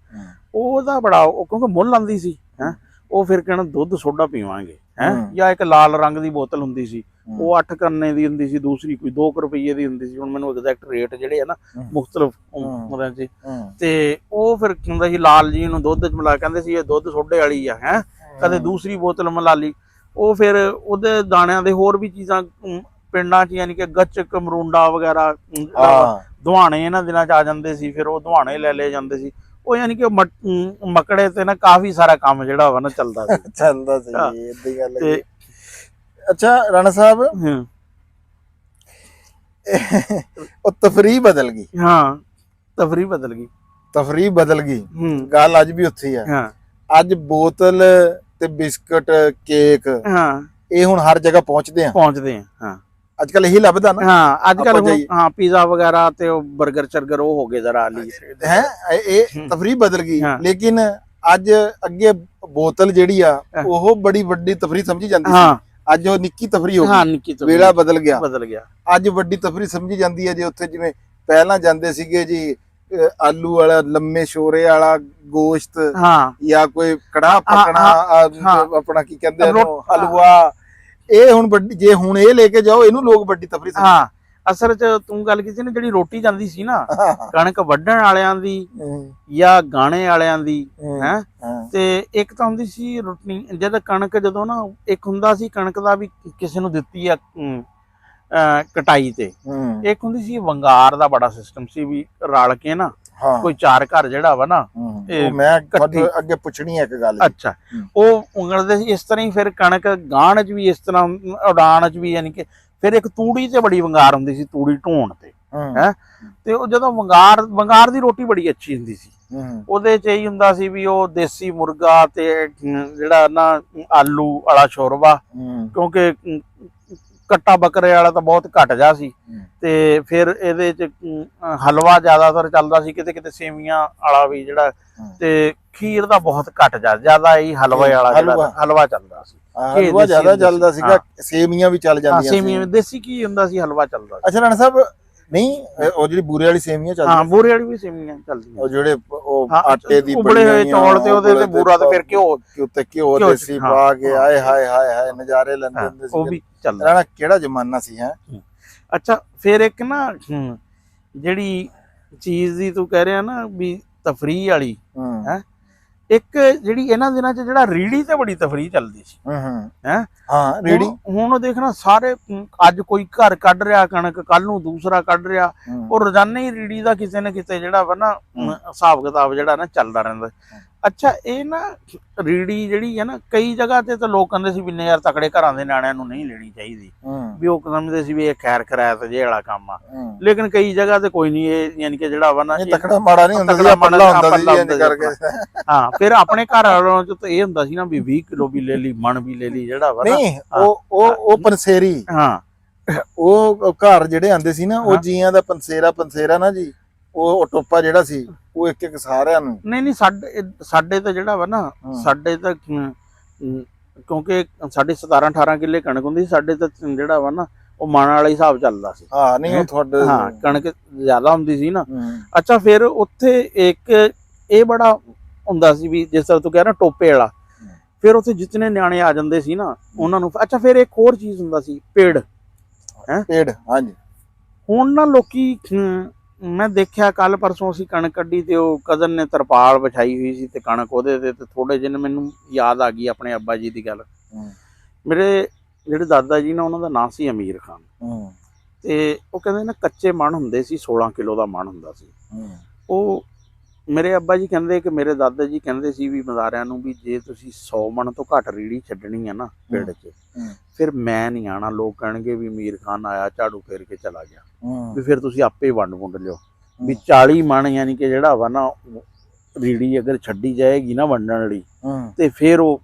ਉਹਦਾ ਬੜਾ, ਉਹ ਕਿਉਂਕਿ ਮੁੱਲ ਆਉਂਦੀ ਸੀ। ਉਹ ਫਿਰ ਕਹਿਣਾ ਦੁੱਧ ਸੋਡਾ ਪੀਵਾਂਗੇ, ਜਾਂ ਇੱਕ ਲਾਲ ਰੰਗ ਦੀ ਬੋਤਲ ਹੁੰਦੀ ਸੀ, ਉਹ 8 ਕਰਨੇ ਦੀ ਹੁੰਦੀ ਸੀ, ਦੂਸਰੀ ਕੋਈ 2 ਰੁਪਈਏ ਦੀ ਹੁੰਦੀ ਸੀ। ਹੁਣ ਮੈਨੂੰ ਐਗਜ਼ੈਕਟ ਰੇਟ ਜਿਹੜੇ ਆ ਨਾ ਮੁਖਤਲਿਫ ਹੁੰਦੇ ਸੀ, ਤੇ ਉਹ ਫਿਰ ਹੁੰਦਾ ਸੀ ਲਾਲ ਜੀ ਨੂੰ ਦੁੱਧ ਚ ਮਿਲਾ, ਕਹਿੰਦੇ ਸੀ ਇਹ ਦੁੱਧ ਸੋਡੇ ਵਾਲੀ ਆ। ਕਦੇ ਦੂਸਰੀ ਬੋਤਲ ਮਿਲਾ ਲਈ। ਉਹ ਫਿਰ ਉਹਦੇ ਦਾਣਿਆਂ ਦੇ ਹੋਰ ਵੀ ਚੀਜ਼ਾਂ ਪਿੰਡਾਂ ਚ ਯਾਨੀ ਕਿ ਗੱਚਕ, ਮਰੂੰਡਾ ਵਗੈਰਾ, ਦੁਹਾਣੇ ਇਹਨਾਂ ਦਿਨਾਂ ਚ ਆ ਜਾਂਦੇ ਸੀ, ਫਿਰ ਉਹ ਦੁਹਾਣੇ ਲੈ ਲਏ ਜਾਂਦੇ ਸੀ। ਉਹ ਯਾਨੀ ਕਿ ਮੱਕੜੇ ਤੇ ਨਾ ਕਾਫੀ ਸਾਰਾ ਕੰਮ ਜਿਹੜਾ ਵਾ ਨਾ ਚੱਲਦਾ ਸੀ। ਏਦਾਂ ਗੱਲ। ਅੱਛਾ ਰਾਣਾ ਸਾਹਿਬ, ਉਹ ਤਫਰੀਹ ਬਦਲ ਗਈ। ਹਾਂ ਤਫਰੀਹ ਬਦਲ ਗਈ। ਤਫਰੀਹ ਬਦਲ ਗਈ। ਗੱਲ ਅੱਜ ਵੀ ਉੱਥੇ ਹੀ ਆ। ਹਾਂ ਅੱਜ ਬੋਤਲ ਤੇ ਬਿਸਕਟ ਕੇਕ ਹਾਂ ਇਹ ਹੁਣ ਹਰ ਜਗ੍ਹਾ ਪਹੁੰਚਦੇ ਆ। ਹਾਂ ਅੱਜ ਕੱਲ ਇਹੀ ਲੱਭਦਾ ਨਾ। ਹਾਂ ਅੱਜ ਕੱਲ ਆਪਾਂ ਜਾਈਏ। ਹਾਂ ਪੀਜ਼ਾ ਵਗੈਰਾ ਤੇ ਉਹ 버ਗਰ ਚਰਗਰ ਉਹ ਹੋ ਗਏ ਜ਼ਰਾ ਲਈ ਹੈ ਇਹ ਤਫਰੀਹ ਬਦਲ ਗਈ। ਹਾਂ। ਲੇਕਿਨ ਅੱਜ ਅੱਗੇ ਬੋਤਲ ਜਿਹੜੀ ਆ ਉਹ ਬੜੀ ਵੱਡੀ ਤਫਰੀਹ ਸਮਝੀ ਜਾਂਦੀ ਹਾਂ ਸੀ। ਅੱਜ ਉਹ ਨਿੱਕੀ ਤਫਰੀਹ ਹੋ ਹਾਂ ਗਈ। ਨਿੱਕੀ ਵੇਲਾ ਬਦਲ ਗਿਆ। ਗਿਆ। ਅੱਜ ਵੱਡੀ ਤਫਰੀਹ ਸਮਝੀ ਜਾਂਦੀ ਹੈ। ਜੇ ਉੱਥੇ ਜਿਵੇਂ ਪਹਿਲਾਂ ਜਾਂਦੇ ਸੀਗੇ ਜੀ ਆਲੂ ਵਾਲਾ ਲੰਮੇ ਸ਼ੋਰੇ ਵਾਲਾ ਗੋਸ਼ਤ ਹਾਂ ਜਾਂ ਕੋਈ ਕੜਾਹ ਪਕਣਾ ਹਾਂ। ਆਪਣਾ ਕੀ ਕਹਿੰਦੇ ਆ ਹਲਵਾ, ਇਹ ਹੁਣ ਵੱਡੀ ਜੇ ਹੁਣ ਇਹ ਲੈ ਕੇ ਜਾਓ ਇਹਨੂੰ ਲੋਕ ਵੱਡੀ ਤਫਰੀਹ ਸਮਝਦੇ। ਹਾਂ ਅਸਲ ਚ ਤੂੰ ਗੱਲ ਕੀਤੀ ਨਾ ਜਿਹੜੀ ਰੋਟੀ ਜਾਂਦੀ ਸੀ ਨਾ ਕਣਕ ਵੱਢਣ ਵਾਲਿਆਂ ਦੀ ਜਾਂ ਗਾਣੇ ਵਾਲਿਆਂ ਦੀ ਹੈ ਤੇ ਇੱਕ ਤਾਂ ਹੁੰਦੀ ਸੀ ਰੋਟੀ ਜਦ ਕਣਕ ਜਦੋਂ ਨਾ ਇੱਕ ਹੁੰਦਾ ਸੀ ਕਣਕ ਦਾ ਵੀ ਕਿਸੇ ਨੂੰ ਦਿੱਤੀ ਆ ਕਟਾਈ ਤੇ ਇੱਕ ਹੁੰਦੀ ਸੀ ਵੰਗਾਰ ਦਾ ਬੜਾ ਸਿਸਟਮ ਸੀ ਵੀ ਰਲ ਕੇ ਨਾ ਕੋਈ ਚਾਰ ਘਰ ਜਿਹੜਾ ਵਾ ਨਾ ਮੈਂ ਅੱਗੇ ਪੁੱਛਣੀ ਹੈ ਇੱਕ ਗੱਲ। ਅੱਛਾ ਉਹ ਉਂਗਲਦੇ ਸੀ ਇਸ ਤਰ੍ਹਾਂ ਹੀ। ਫਿਰ ਕਣਕ ਗਾਣ ਚ ਵੀ ਇਸ ਤਰ੍ਹਾਂ ਉਡਾਣ ਚ ਵੀ ਯਾਨੀ ਕਿ ਫਿਰ ਇੱਕ ਤੂੜੀ ਤੇ ਬੜੀ ਵੰਗਾਰ ਹੁੰਦੀ ਸੀ ਤੂੜੀ ਢੋਣ ਤੇ ਹੈ ਤੇ ਉਹ ਜਦੋਂ ਵੰਗਾਰ ਦੀ ਰੋਟੀ ਬੜੀ ਅੱਛੀ ਹੁੰਦੀ ਸੀ। ਉਹਦੇ ਚ ਇਹੀ ਹੁੰਦਾ ਸੀ ਵੀ ਉਹ ਦੇਸੀ ਮੁਰਗਾ ਤੇ ਜਿਹੜਾ ਨਾ ਆਲੂ ਵਾਲਾ ਸ਼ੋਰਬਾ ਕਿਉਂਕਿ ਕੱਟਾ ਬੱਕਰੇ ਵਾਲਾ ਤਾਂ ਬਹੁਤ ਘੱਟ ਜਾ ਸੀ ਤੇ ਫਿਰ ਇਹਦੇ ਚ ਹਲਵਾ ਜ਼ਿਆਦਾਤਰ ਚੱਲਦਾ ਸੀ, ਕਿਤੇ ਕਿਤੇ ਸੇਵੀਆਂ ਵਾਲਾ ਵੀ ਜਿਹੜਾ ਤੇ ਖੀਰ ਦਾ ਬਹੁਤ ਘੱਟ ਜ਼ਿਆਦਾ ਹੀ ਹਲਵੇ ਵਾਲਾ ਜਿਹੜਾ ਹਲਵਾ ਚੱਲਦਾ ਸੀ। ਹਲਵਾ ਜ਼ਿਆਦਾ ਚੱਲਦਾ ਸੀਗਾ, ਸੇਵੀਆਂ ਵੀ ਚੱਲ ਜਾਂਦੀਆਂ ਸੀ। ਸੇਵੀਆਂ ਦੇਸੀ ਕੀ ਹੁੰਦਾ ਸੀ, ਹਲਵਾ ਚੱਲਦਾ ਸੀ। ਅੱਛਾ ਰਾਣਾ ਸਾਹਿਬ ਨਹੀਂ ਉਹ ਜਿਹੜੀ ਬੂਰੇ ਵਾਲੀ ਸੇਵੀਆਂ ਚੱਲਦੀਆਂ। ਹਾਂ ਬੂਰੇ ਵਾਲੀ ਵੀ ਸੇਵੀਆਂ ਚੱਲਦੀਆਂ। ਉਹ ਜਿਹੜੇ ਉਹ ਆਟੇ ਦੀ ਉਬਲੇ ਹੋਏ ਚੌਲ ਤੇ ਉਹਦੇ ਤੇ ਬੂਰਾ ਤੇ ਫਿਰ ਘਿਓ ਉੱਤੇ ਘਿਓ ਦੇਸੀ ਪਾ ਕੇ ਆਏ ਹਾਏ ਹਾਏ ਹਾਏ ਨਜ਼ਾਰੇ ਲੈਂਦੇ ਹੁੰਦੇ ਸੀ। ਉਹ ਵੀ ਚੱਲਦਾ। ਰਾਣਾ ਕਿਹੜਾ ਜ਼ਮਾਨਾ ਸੀ ਹੈ। ਅੱਛਾ ਫਿਰ ਇੱਕ ਨਾ ਜਿਹੜੀ ਚੀਜ਼ ਦੀ ਤੂੰ ਕਹਿ ਰਿਹਾ ਨਾ ਵੀ ਤਫਰੀਹ ਵਾਲੀ ਹੈ, ਇੱਕ ਜਿਹੜੀ ਇਹਨਾਂ ਦਿਨਾਂ 'ਚ ਜਿਹੜਾ ਰੀੜੀ ਤੇ ਬੜੀ ਤਫਰੀਹ ਚੱਲਦੀ ਸੀ ਹੈ। ਹਾਂ ਰੀੜੀ ਹੁਣ ਉਹ ਦੇਖਣਾ ਸਾਰੇ ਅੱਜ ਕੋਈ ਘਰ ਕੱਢ ਰਿਹਾ ਕਣਕ, ਕੱਲ ਨੂੰ ਦੂਸਰਾ ਕੱਢ ਰਿਹਾ। ਉਹ ਰੋਜ਼ਾਨਾ ਹੀ ਰੀੜੀ ਦਾ ਕਿਸੇ ਨਾ ਕਿਤੇ ਜਿਹੜਾ ਵਾ ਨਾ ਹਿਸਾਬ ਕਿਤਾਬ ਜਿਹੜਾ ਨਾ ਚੱਲਦਾ ਰਹਿੰਦਾ। ਅੱਛਾ ਇਹ ਨਾ ਰੀੜੀ ਜਿਹੜੀ ਹੈ ਨਾ ਕਈ ਜਗ੍ਹਾ ਤੇ ਤਾਂ ਲੋਕ ਕਹਿੰਦੇ ਸੀ ਵੀ ਯਾਰ ਤਕੜੇ ਘਰਾਂ ਦੇ ਨਿਆਣਿਆਂ ਨੂੰ ਨਹੀਂ ਲੈਣੀ ਚਾਹੀਦੀ, ਵੀ ਉਹ ਸਮਝਦੇ ਸੀ ਵੀ ਇਹ ਖੈਰ ਖਰਾਇਤ ਜੇ ਵਾਲਾ ਕੰਮ ਆ। ਲੇਕਿਨ ਕਈ ਜਗ੍ਹਾ ਤੇ ਕੋਈ ਨਹੀਂ ਇਹ ਯਾਨੀ ਕਿ ਜਿਹੜਾ ਵਾ ਨਾ ਤਕੜਾ ਮਾੜਾ ਨਹੀਂ ਹੁੰਦਾ ਸੀ, ਪੱਲਾ ਹੁੰਦਾ ਸੀ ਕਰਕੇ। ਹਾਂ ਫਿਰ ਆਪਣੇ ਘਰ ਵਾਲੋਂ ਚ ਤਾਂ ਇਹ ਹੁੰਦਾ ਸੀ ਨਾ ਵੀ 20 ਕਿਲੋ ਵੀ ਲੈ ਲਈ, ਮਣ ਵੀ ਲੈ ਲਈ ਜਿਹੜਾ ਵਾ ਨਹੀਂ ਉਹ ਪੰਸੇਰੀ। ਹਾਂ ਉਹ ਘਰ ਜਿਹੜੇ ਆਂਦੇ ਸੀ ਨਾ ਉਹ ਜੀਆਂ ਦਾ ਪੰਸੇਰਾ ਨਾ ਜੀ, ਉਹ ਟੋਪਾ ਜਿਹੜਾ ਸੀ ਉਹ ਇੱਕ ਇੱਕ ਸਾਰਿਆਂ ਨੂੰ। ਨਹੀਂ ਸਾਡੇ ਤਾਂ ਜਿਹੜਾ ਵਾ ਨਾ ਸਾਡੇ ਤਾਂ ਕਿਉਂਕਿ ਸਾਡੇ 17-18 ਕਿੱਲੇ ਕਣਕ ਹੁੰਦੀ ਸੀ, ਸਾਡੇ ਤਾਂ ਜਿਹੜਾ ਵਾ ਨਾ ਉਹ ਮਣ ਵਾਲਾ ਹਿਸਾਬ ਚੱਲਦਾ ਸੀ। ਹਾਂ ਨਹੀਂ ਉਹ ਤੁਹਾਡੇ ਹਾਂ ਕਣਕ ਜ਼ਿਆਦਾ ਹੁੰਦੀ ਸੀ ਨਾ। ਅੱਛਾ ਫਿਰ ਉੱਥੇ ਇੱਕ ਇਹ ਬੜਾ ਹੁੰਦਾ ਸੀ ਵੀ ਜਿਸ ਤਰ੍ਹਾਂ ਤੂੰ ਕਹਿ ਰਿਹਾ ਟੋਪੇ ਵਾਲਾ, ਫਿਰ ਉੱਥੇ ਜਿਤਨੇ ਨਿਆਣੇ ਆ ਜਾਂਦੇ ਸੀ ਨਾ ਉਹਨਾਂ ਨੂੰ। ਅੱਛਾ ਫਿਰ ਇੱਕ ਹੋਰ ਚੀਜ਼ ਹੁੰਦਾ ਸੀ ਪੇੜ ਹੈ। ਪੇੜ ਹਾਂਜੀ। ਹੁਣ ਨਾ ਲੋਕੀ ਮੈਂ ਦੇਖਿਆ ਕੱਲ ਪਰਸੋਂ ਅਸੀਂ ਕਣਕ ਕੱਢੀ ਤੇ ਉਹ ਕਜ਼ਨ ਨੇ ਤਰਪਾਲ ਵਿਛਾਈ ਹੋਈ ਸੀ ਤੇ ਕਣਕ ਉਹਦੇ ਤੇ ਥੋੜੇ ਜਿਹੇ ਮੈਨੂੰ ਯਾਦ ਆ ਗਈ ਆਪਣੇ ਅੱਬਾ ਜੀ ਦੀ ਗੱਲ। ਮੇਰੇ ਜਿਹੜੇ ਦਾਦਾ ਜੀ ਨੇ ਉਹਨਾਂ ਦਾ ਨਾਂ ਸੀ ਅਮੀਰ ਖਾਨ ਤੇ ਉਹ ਕਹਿੰਦੇ ਨਾ ਕੱਚੇ ਮਣ ਹੁੰਦੇ ਸੀ, 16 ਕਿਲੋ ਦਾ ਮਣ ਹੁੰਦਾ ਸੀ। ਉਹ ਮੇਰੇ ਅੱਬਾ ਜੀ ਕਹਿੰਦੇ ਕਿ ਮੇਰੇ ਦਾਦਾ ਜੀ ਕਹਿੰਦੇ ਸੀ ਵੀ ਮਜ਼ਾਰਿਆਂ ਨੂੰ ਵੀ ਜੇ ਤੁਸੀਂ 100 ਮਣ ਤੋਂ ਘੱਟ ਰੀੜੀ ਛੱਡਣੀ ਆ ਨਾ ਪਿੰਡ 'ਚ ਫਿਰ ਮੈਂ ਨਹੀਂ ਆਣਾ। ਲੋਕ ਕਹਿਣਗੇ ਵੀ ਅਮੀਰ ਖਾਨ ਆਇਆ ਝਾੜੂ ਫੇਰ ਕੇ ਚਲਾ ਗਿਆ, ਵੀ ਫਿਰ ਤੁਸੀਂ ਆਪੇ ਵੰਡ ਵੁੰਡ ਲਿਓ। ਵੀ 40 ਮਣ ਯਾਨੀ ਕਿ ਜਿਹੜਾ ਵਾ ਨਾ ਰੀੜੀ ਅਗਰ ਛੱਡੀ ਜਾਏਗੀ ਨਾ ਵੰਡਣ ਲਈ ਤੇ ਫਿਰ ਉਹ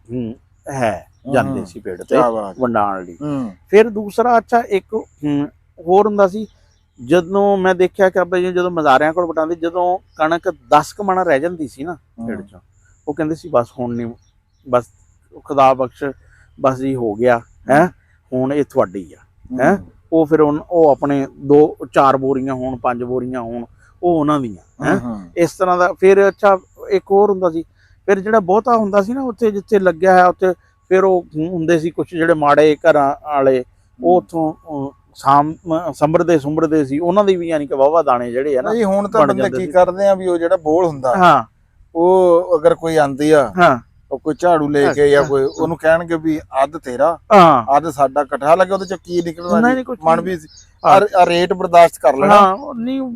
ਹੈ ਜਾਂਦੇ ਸੀ ਪਿੰਡ ਤੇ ਵੰਡਾਣ ਲਈ। ਫਿਰ ਦੂਸਰਾ ਅੱਛਾ ਇੱਕ ਹੋਰ ਹੁੰਦਾ ਸੀ, ਜਦੋਂ ਮੈਂ ਦੇਖਿਆ ਕਿ ਅੱਬਾ ਜੀ ਜਦੋਂ ਮਜ਼ਾਰਿਆਂ ਕੋਲ ਵਟਾਉਂਦੇ, ਜਦੋਂ ਕਣਕ 10 ਕੁ ਮਣ ਰਹਿ ਜਾਂਦੀ ਸੀ ਨਾ ਪਿੰਡ 'ਚ, ਉਹ ਕਹਿੰਦੇ ਸੀ ਬਸ ਹੁਣ ਨਹੀਂ, ਬਸ ਖੁਦਾ ਬਖਸ਼ ਬਸ ਜੀ ਹੋ ਗਿਆ ਹੈ, ਹੁਣ ਇਹ ਤੁਹਾਡੀ ਆ ਹੈ। ਉਹ ਫਿਰ ਉਹ ਆਪਣੇ 2-4 ਬੋਰੀਆਂ ਹੋਣ 5 ਬੋਰੀਆਂ ਹੋਣ ਉਹ ਉਹਨਾਂ ਦੀਆਂ ਹੈ, ਇਸ ਤਰ੍ਹਾਂ ਦਾ। ਫਿਰ ਅੱਛਾ ਇੱਕ ਹੋਰ ਹੁੰਦਾ ਸੀ, ਫਿਰ ਜਿਹੜਾ ਬਹੁਤਾ ਹੁੰਦਾ ਸੀ ਨਾ ਉੱਥੇ ਜਿੱਥੇ ਲੱਗਿਆ ਹੈ ਉੱਥੇ ਫਿਰ ਉਹ ਹੁੰਦੇ ਸੀ ਕੁਛ ਜਿਹੜੇ ਮਾੜੇ ਘਰਾਂ ਵਾਲੇ, ਉਹ ਉੱਥੋਂ ਸੰਭਰਦੇ ਸੀ, ਉਹਨਾਂ ਦੀ ਵੀ ਯਾਨੀ ਕਿ ਵਾਹਵਾ ਦਾਣੇ ਜਿਹੜੇ ਆ ਨਾ। ਹੁਣ ਤਾਂ ਬੰਦੇ ਕੀ ਕਰਦੇ ਆ ਵੀ ਉਹ ਜਿਹੜਾ ਬੋਲ ਹੁੰਦਾ ਹਾਂ ਉਹ ਅਗਰ ਕੋਈ ਆਂਦੀ ਆ ਉਹ ਕੋਈ ਝਾੜੂ ਲੈ ਕੇ ਜਾਂ ਕੋਈ ਉਹਨੂੰ ਕਹਿਣਗੇ ਵੀ ਅੱਧ ਤੇਰਾ ਅੱਧ ਸਾਡਾ ਇਕੱਠਾ ਲੱਗੇ, ਉਹਦੇ ਚ ਕੀ ਨਿਕਲਣਾ ਮਨ ਵੀ ਰੇਟ ਬਰਦਾਸ਼ਤ ਕਰ ਲੈਣਾ।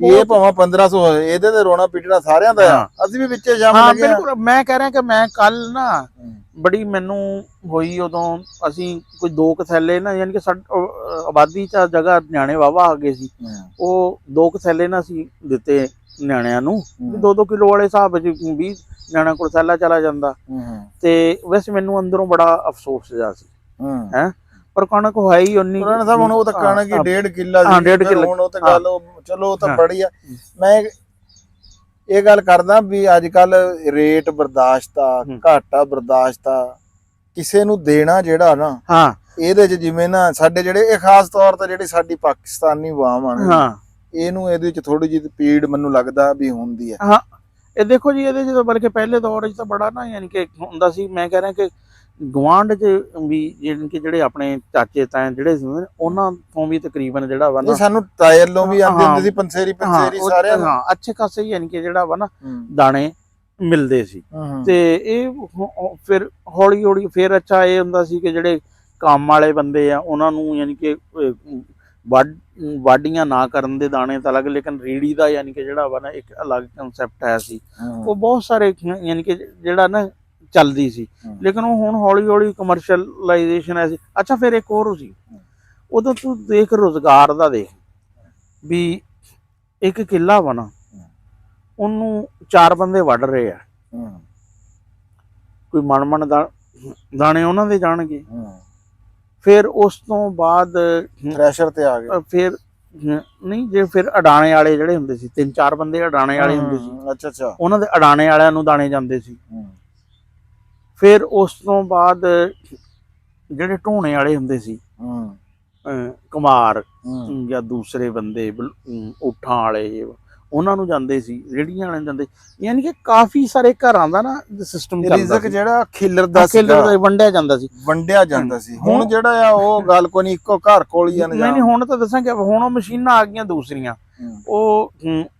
ਇਹ ਭਾਵੇਂ 1500 ਇਹਦੇ ਤੇ ਰੋਣਾ ਪੀਟਣਾ ਸਾਰਿਆਂ ਦਾ ਆ, ਅਸੀਂ ਵੀ ਵਿੱਚੇ ਸ਼ਾਮਲ। ਬਿਲਕੁਲ ਮੈਂ ਕਹਿ ਰਿਹਾ ਕਿ ਮੈਂ ਕੱਲ ਨਾ ਬੜੀ ਮੈਨੂੰ ਹੋਈ ਉਦੋਂ। ਅਸੀਂ ਕੋਈ 2 ਕੁ ਥੈਲੇ ਨਾ, ਯਾਨੀ ਕਿ ਆਬਾਦੀ 'ਚ ਜਗ੍ਹਾ ਨਿਆਣੇ ਵਾਹਵਾ ਆ ਗਏ ਸੀ, ਉਹ 2 ਕੁ ਥੈਲੇ ਨਾ ਅਸੀਂ ਦਿੱਤੇ ਨਿਆਣਿਆਂ ਨੂੰ, 2-2 ਕਿਲੋ ਵਾਲੇ ਹਿਸਾਬ ਵਿੱਚ 20 ਨਿਆਣਿਆਂ ਕੋਲ ਥੈਲਾ ਚਲਾ ਜਾਂਦਾ। ਤੇ ਵੈਸੇ ਮੈਨੂੰ ਅੰਦਰੋਂ ਬੜਾ ਅਫਸੋਸ ਜਿਹਾ ਸੀ ਹੈ, ਪਰ ਕਣਕ ਹੈ ਹੀ ਉਨੀ। ਹੁਣ ਉਹ ਤਾਂ ਕਣਕ ਹੀ 1.5 ਕਿੱਲਾ ਸੀ, 1.5 ਕਿੱਲਾ। ਹੁਣ ਉਹ ਤਾਂ ਗੱਲ ਚਲੋ ਉਹ ਤਾਂ ਬੜੀ ਆ। ਮੈਂ ਇਹ ਗੱਲ ਕਰਦਾ ਵੀ ਅੱਜ ਕੱਲ ਰੇਟ ਬਰਦਾਸ਼ਤ ਆ, ਘਾਟਾ ਬਰਦਾਸ਼ਤ ਆ, ਕਿਸੇ ਨੂੰ ਦੇਣਾ ਜਿਹੜਾ ਨਾ ਇਹਦੇ ਚ ਜਿਵੇਂ ਨਾ ਸਾਡੇ ਜਿਹੜੇ ਇਹ ਖਾਸ ਤੌਰ ਤੇ ਜਿਹੜੀ ਸਾਡੀ ਪਾਕਿਸਤਾਨੀ ਆਵਾਮ ਆ ਨਾ, ਇਹਨੂੰ ਇਹਦੇ ਚ ਥੋੜੀ ਜਿਹੀ ਪੀੜ ਮੈਨੂੰ ਲੱਗਦਾ ਵੀ ਹੁੰਦੀ ਹੈ। ਇਹ ਦੇਖੋ ਜੀ, ਇਹਦੇ ਚ ਬਲਕਿ ਪਹਿਲੇ ਦੌਰ ਚ ਤਾਂ ਬੜਾ ਨਾ, ਯਾਨੀ ਕਿ ਹੁੰਦਾ ਸੀ। ਮੈਂ ਕਹਿ ਰਿਹਾ ਕਿ ਗਵਾਂਢ ਚ ਵੀ ਯਾਨੀ ਕਿ ਜਿਹੜੇ ਆਪਣੇ ਚਾਚੇ ਤਾਏ ਜਿਹੜੇ ਸੀ ਉਹਨਾਂ ਤੋਂ ਵੀ ਤਕਰੀਬਨ ਜਿਹੜਾ ਵਾ ਨਾ, ਸਾਨੂੰ ਤਾਏ ਵੱਲੋਂ ਵੀ ਆਉਂਦੇ ਹੁੰਦੇ ਸੀ, ਪੰਸੇਰੀ ਸਾਰਿਆਂ ਨੂੰ ਅੱਛੇ ਖਾਸੇ ਯਾਨੀ ਕਿ ਜਿਹੜਾ ਵਾ ਨਾ ਦਾਣੇ ਮਿਲਦੇ ਸੀ। ਤੇ ਇਹ ਫਿਰ ਹੌਲੀ ਹੌਲੀ ਫਿਰ ਅੱਛਾ ਇਹ ਹੁੰਦਾ ਸੀ ਕਿ ਜਿਹੜੇ ਕੰਮ ਵਾਲੇ ਬੰਦੇ ਆ ਉਹਨਾਂ ਨੂੰ ਯਾਨੀ ਕਿ ਵਾਢੀਆਂ ਨਾ ਕਰਨ ਦੇ ਦਾਣੇ ਤਾਂ ਅਲੱਗ, ਲੇਕਿਨ ਰੇੜੀ ਦਾ ਯਾਨੀ ਕਿ ਜਿਹੜਾ ਵਾ ਨਾ ਇੱਕ ਅਲੱਗ ਕਨਸੈਪਟ ਹੈ ਸੀ। ਉਹ ਬਹੁਤ ਸਾਰੇ ਯਾਨੀ ਕਿ ਜਿਹੜਾ ਨਾ ਚੱਲਦੀ ਸੀ, ਲੇਕਿਨ ਉਹ ਹੁਣ ਹੌਲੀ ਹੌਲੀ ਕਮਰਸ਼ੀਅਲਾਈਜੇਸ਼ਨ ਹੈ ਸੀ। ਅੱਛਾ, ਫਿਰ ਇੱਕ ਹੋਰ ਸੀ, ਉਦੋਂ ਤੂੰ ਦੇਖ ਰੁਜ਼ਗਾਰ ਦਾ ਦੇਖ ਵੀ ਇੱਕ ਕਿੱਲਾ ਵਾ ਨਾ, ਉਹਨੂੰ 4 ਬੰਦੇ ਵੱਢ ਰਹੇ ਆ, ਕੋਈ ਮਣ ਦਾਣੇ ਉਹਨਾਂ ਦੇ ਜਾਣਗੇ। ਫਿਰ ਉਸ ਤੋਂ ਬਾਅਦ ਥ੍ਰੈਸ਼ਰ ਤੇ ਆ ਗਏ। ਫਿਰ ਨਹੀਂ, ਜੇ ਫਿਰ ਅਡਾਣੇ ਵਾਲੇ ਜਿਹੜੇ ਹੁੰਦੇ ਸੀ, 3-4 ਬੰਦੇ ਅਡਾਣੇ ਵਾਲੇ ਹੁੰਦੇ ਸੀ। ਅੱਛਾ, ਉਹਨਾਂ ਦੇ ਅਡਾਣੇ ਵਾਲਿਆਂ ਨੂੰ ਦਾਣੇ ਜਾਂਦੇ ਸੀ। ਫਿਰ ਉਸ ਤੋਂ ਬਾਅਦ ਜਿਹੜੇ ਢੋਣੇ ਵਾਲੇ ਹੁੰਦੇ ਸੀ, ਕੁਮਾਰ ਜਾਂ ਦੂਸਰੇ ਬੰਦੇ ਊਠਾਂ ਵਾਲੇ, ਉਹਨਾਂ ਨੂੰ ਜਾਂਦੇ ਸੀ, ਰੇਹੜੀਆਂ ਵਾਲੇ ਜਾਂਦੇ। ਯਾਨੀ ਕਿ ਕਾਫੀ ਸਾਰੇ ਘਰਾਂ ਦਾ ਨਾ ਸਿਸਟਮ ਰਿਜ਼ਕ ਜਿਹੜਾ ਖਿਲਰਦਾ ਵੰਡਿਆ ਜਾਂਦਾ ਸੀ। ਹੁਣ ਜਿਹੜਾ ਆ ਉਹ ਗੱਲ ਕੋਈ ਨਹੀਂ, ਇੱਕੋ ਘਰ ਕੋਲ ਹੀ ਆ। ਨਹੀਂ, ਹੁਣ ਤਾਂ ਦੱਸਾਂਗੇ, ਹੁਣ ਉਹ ਮਸ਼ੀਨਾਂ ਆ ਗਈਆਂ ਦੂਸਰੀਆਂ। ਉਹ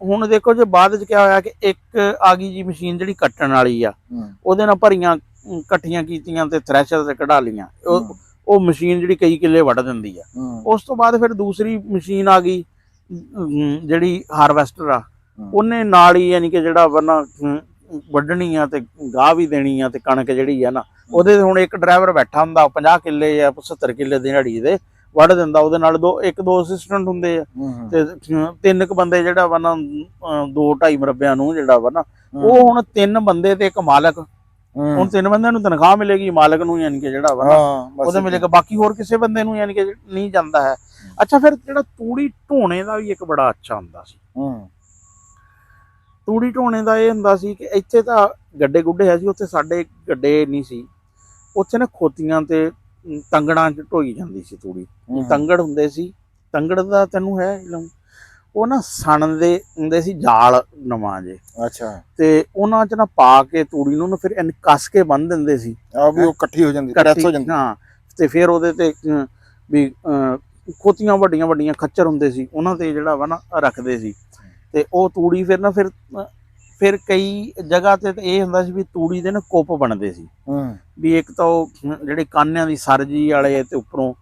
ਹੁਣ ਦੇਖੋ ਜੇ ਬਾਅਦ ਚ ਕਿਆ ਹੋਇਆ ਕਿ ਇੱਕ ਆ ਗਈ ਜੀ ਮਸ਼ੀਨ ਜਿਹੜੀ ਕੱਟਣ ਵਾਲੀ ਆ, ਉਹਦੇ ਨਾਲ ਭਰੀਆਂ ਇਕੱਠੀਆਂ ਕੀਤੀਆਂ ਤੇ ਥ੍ਰੈਸ਼ਰ ਤੇ ਕਢਾ ਲਈਆਂ। ਉਹ ਮਸ਼ੀਨ ਜਿਹੜੀ ਕਈ ਕਿੱਲੇ ਵੱਢ ਦਿੰਦੀ ਆ। ਉਸ ਤੋਂ ਬਾਅਦ ਫਿਰ ਦੂਸਰੀ ਮਸ਼ੀਨ ਆ ਗਈ ਜਿਹੜੀ ਹਾਰਵੈਸਟਰ ਆ, ਉਹਨੇ ਨਾਲ ਹੀ ਯਾਨੀ ਕਿ ਜਿਹੜਾ ਵਾ ਨਾ ਵੱਢਣੀ ਆ ਤੇ ਗਾਹ ਵੀ ਦੇਣੀ ਆ, ਤੇ ਕਣਕ ਜਿਹੜੀ ਆ ਨਾ ਉਹਦੇ ਤੇ ਹੁਣ ਇੱਕ ਡਰਾਈਵਰ ਬੈਠਾ ਹੁੰਦਾ, 50 ਕਿੱਲੇ ਜਾਂ 70 ਕਿੱਲੇ ਦਿਹਾੜੀ ਦੇ ਵੱਢ ਦਿੰਦਾ। ਉਹਦੇ ਨਾਲ 1-2 ਅਸਿਸਟੈਂਟ ਹੁੰਦੇ ਆ, ਤੇ 3 ਕੁ ਬੰਦੇ ਜਿਹੜਾ ਵਾ ਨਾ 2-2.5 ਮਰਬਿਆਂ ਨੂੰ ਜਿਹੜਾ ਵਾ ਨਾ, ਉਹ ਹੁਣ 3 ਬੰਦੇ ਤੇ ਇੱਕ ਮਾਲਕ। ਹੁਣ 3 ਬੰਦਿਆਂ ਨੂੰ ਤਨਖਾਹ ਮਿਲੇਗੀ, ਮਾਲਕ ਨੂੰ ਯਾਨੀ ਕਿ ਜਿਹੜਾ ਵਾ ਨਾ ਉਹਦੇ ਮਿਲੇਗਾ, ਬਾਕੀ ਹੋਰ ਕਿਸੇ ਬੰਦੇ ਨੂੰ ਯਾਨੀ ਕਿ ਨਹੀਂ ਜਾਂਦਾ ਹੈ। ਅੱਛਾ, ਫਿਰ ਜਿਹੜਾ ਤੂੜੀ ਢੋਣੇ ਦਾ ਵੀ ਇੱਕ ਬੜਾ ਅੱਛਾ ਹੁੰਦਾ ਸੀ। ਤੂੜੀ ਢੋਣੇ ਦਾ ਇਹ ਹੁੰਦਾ ਸੀ ਕਿ ਇੱਥੇ ਤਾਂ ਗੱਡੇ ਗੁੱਡੇ ਹੈ ਸੀ, ਉੱਥੇ ਸਾਡੇ ਗੱਡੇ ਨਹੀਂ ਸੀ। ਉੱਥੇ ਨਾ ਖੋਤੀਆਂ ਤੇ ਤੰਗੜਾਂ 'ਚ ਢੋਈ ਜਾਂਦੀ ਸੀ ਤੂੜੀ। ਤੰਗੜ ਹੁੰਦੇ ਸੀ, ਤੰਗੜ ਦਾ ਤੈਨੂੰ ਹੈ, ਉਹ ਨਾ ਸਣ ਦੇ ਹੁੰਦੇ ਸੀ, ਜਾਲ ਨਵਾਂ ਜੇ। ਅੱਛਾ, ਤੇ ਉਹਨਾਂ 'ਚ ਨਾ ਪਾ ਕੇ ਤੂੜੀ ਨੂੰ ਫਿਰ ਕੱਸ ਕੇ ਬੰਨ ਦਿੰਦੇ ਸੀ, ਵੀ ਉਹ ਇਕੱਠੀ ਹੋ ਜਾਂਦੀ, ਪ੍ਰੈਸ ਹੋ ਜਾਂਦੀ। ਹਾਂ, ਤੇ ਫਿਰ ਉਹਦੇ ਤੇ ਵੀ ਖੋਤੀਆਂ ਵੱਡੀਆਂ ਵੱਡੀਆਂ ਖੱਚਰ ਹੁੰਦੇ ਸੀ, ਉਹਨਾਂ ਤੇ ਜਿਹੜਾ ਵਾ ਨਾ ਰੱਖਦੇ ਸੀ। ਤੇ ਉਹ ਤੂੜੀ ਫਿਰ ਨਾ ਫਿਰ ਕਈ ਜਗ੍ਹਾ ਤੇ ਇਹ ਹੁੰਦਾ ਸੀ ਵੀ ਤੂੜੀ ਦੇ ਨਾ ਕੁੱਪ ਬਣਦੇ ਸੀ। ਵੀ ਇੱਕ ਤਾਂ ਉਹ ਜਿਹੜੇ ਕਾਨਿਆਂ ਦੀ ਸਰਜੀ ਵਾਲੇ, ਤੇ ਉੱਪਰੋਂ